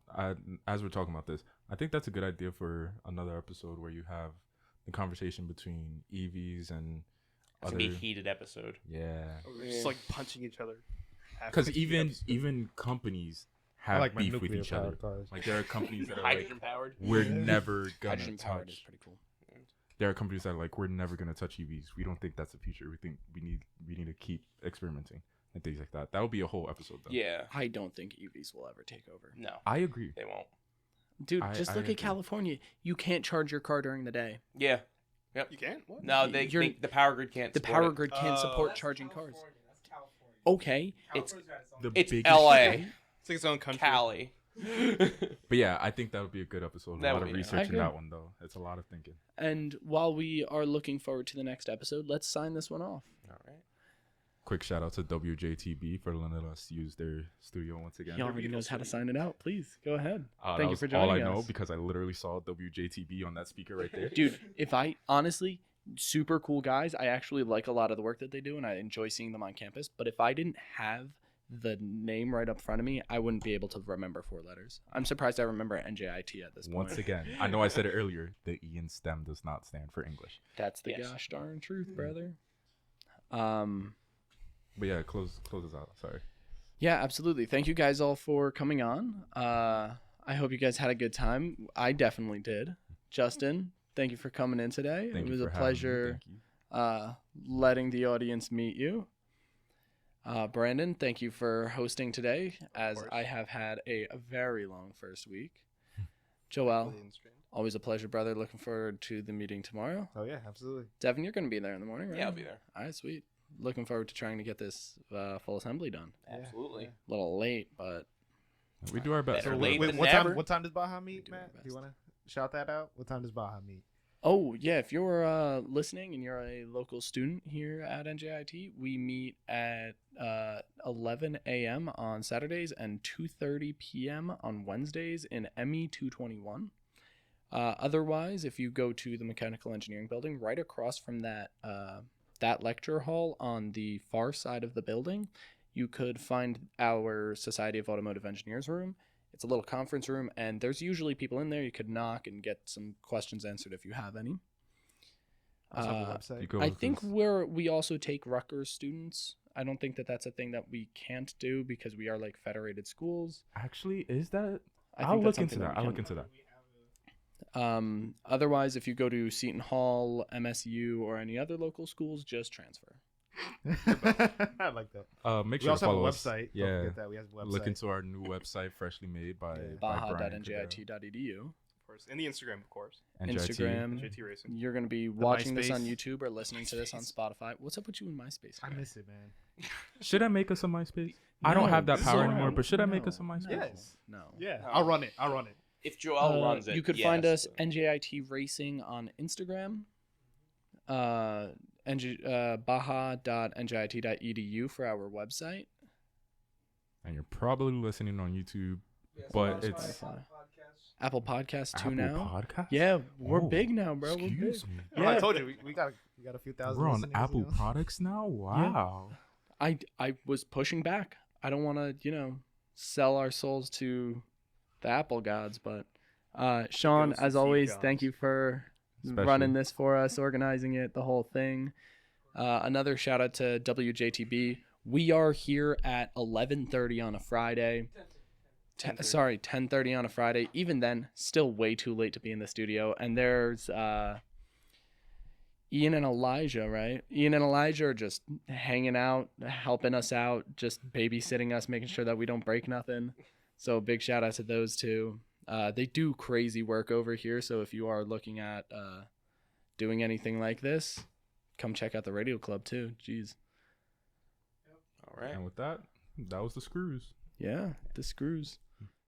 as we're talking about this, I think that's a good idea for another episode where you have the conversation between EVs and It's other. gonna be a heated episode. Yeah, We're just like punching each other. because even companies I have like my beef with nuclear each other. powered cars. Like there are companies that are like, Hydrogen powered. we're never gonna Hydrogen powered is touch. pretty cool. There are companies that are like, we're never gonna touch EVs. We don't think that's the future. We think we need to keep experimenting and things like that. That would be a whole episode though. Yeah. I don't think EVs will ever take over. No, I agree. they won't. Dude, I just look agree. at California. You can't charge your car during the day. Yeah. You can't? What? No, You're- the power grid can't. The support power it. grid can't support That's charging cars. California. That's California. Okay. It's- California's got its own- The It's biggest LA. shit. It's like its own country. Cali. But yeah, I think that would be a good episode. That A lot would of be- research I in agree. that one though. It's a lot of thinking. And while we are looking forward to the next episode, let's sign this one off. All right. Quick shout out to WJTB for letting us use their studio once again. He already knows how to sign it out. Please go ahead. That Thank you was for all joining I know us. because I literally saw WJTB on that speaker right there. Dude, if I honestly, super cool guys. I actually like a lot of the work that they do and I enjoy seeing them on campus. But if I didn't have the name right up front of me, I wouldn't be able to remember 4 letters. I'm surprised I remember NJIT at this point. Once again, I know I said it earlier. The E in STEM does not stand for English. That's the Yes. gosh darn truth, brother. But yeah, close us out. Sorry. Yeah, absolutely. Thank you guys all for coming on. I hope you guys had a good time. I definitely did. Justin, thank you for coming in today. Thank It you was for a having me. pleasure Thank you. letting the audience meet you. Brandon, thank you for hosting today, as course. I have had a very long first week. Joel, always a pleasure, brother. Looking forward to the meeting tomorrow. Oh yeah, absolutely. Devin, you're going to be there in the morning, right? Yeah, I'll be there. All right, sweet. Looking forward to trying to get this full assembly done. Absolutely. Yeah. A little late, but We do our best. Better We do our late best. than what never. time? What time does Baja meet, do our Matt? Do you best. want to shout that out? What time does Baja meet? oh yeah, if you're listening and you're a local student here at NJIT, we meet at 11 a.m. on Saturdays and 2:30 p.m. on Wednesdays in ME 221. Otherwise, if you go to the mechanical engineering building, right across from that lecture hall on the far side of the building, you could find our Society of Automotive Engineers room. It's a little conference room, and there's usually people in there. You could knock and get some questions answered if you have any. Also have a Uh, website. You go I with think this- we also take Rutgers students. I don't think that that's a thing that we can't do because we are like federated schools. Actually, is that? I I'll think that's look into something that. we I'll can look into that. Otherwise, if you go to Seton Hall, MSU, or any other local schools, just transfer. I like that. Make We sure to also have a follow us. website. Don't Yeah. forget that we have a website. Look into our new website, freshly made by Brian Cadero. baja.njit.edu. Of course. And the Instagram, of course. NJIT. Instagram. JT Racing. You're going to be watching this on MySpace. YouTube or listening to this on Spotify. What's up with you in MySpace? I miss it, man. Should I make us a MySpace? I don't have that this is power all anymore, right. but should I No, make us a MySpace? Yes. No. Yeah, No. I'll run it. I'll run it. If Joel runs it, You could yes, find us but- NJIT Racing on Instagram, baja.njit.edu for our website. And you're probably listening on YouTube, Yeah, but Spotify, it's podcasts. Apple Podcasts too Apple now. Podcast. Yeah, we're Oh, big now, bro. We're big. Excuse me. Oh, I told you we got a few thousand. We're on listeners, Apple you know? products now. Wow. I was pushing back. I don't want to, sell our souls to the Apple gods, but Shawn, Ghosts as and always, seagulls. thank you for running this for us, organizing it, the whole thing. Another shout out to WJTB. We are here at 11:30 on a Friday. 10:30 on a Friday. Even then, still way too late to be in the studio. And there's Ian and Elijah, right? Ian and Elijah are just hanging out, helping us out, just babysitting us, making sure that we don't break nothing. So big shout out to those two. They do crazy work over here. So if you are looking at doing anything like this, come check out the radio club too. Jeez. right. And with that, that was the screws. Yeah, the screws.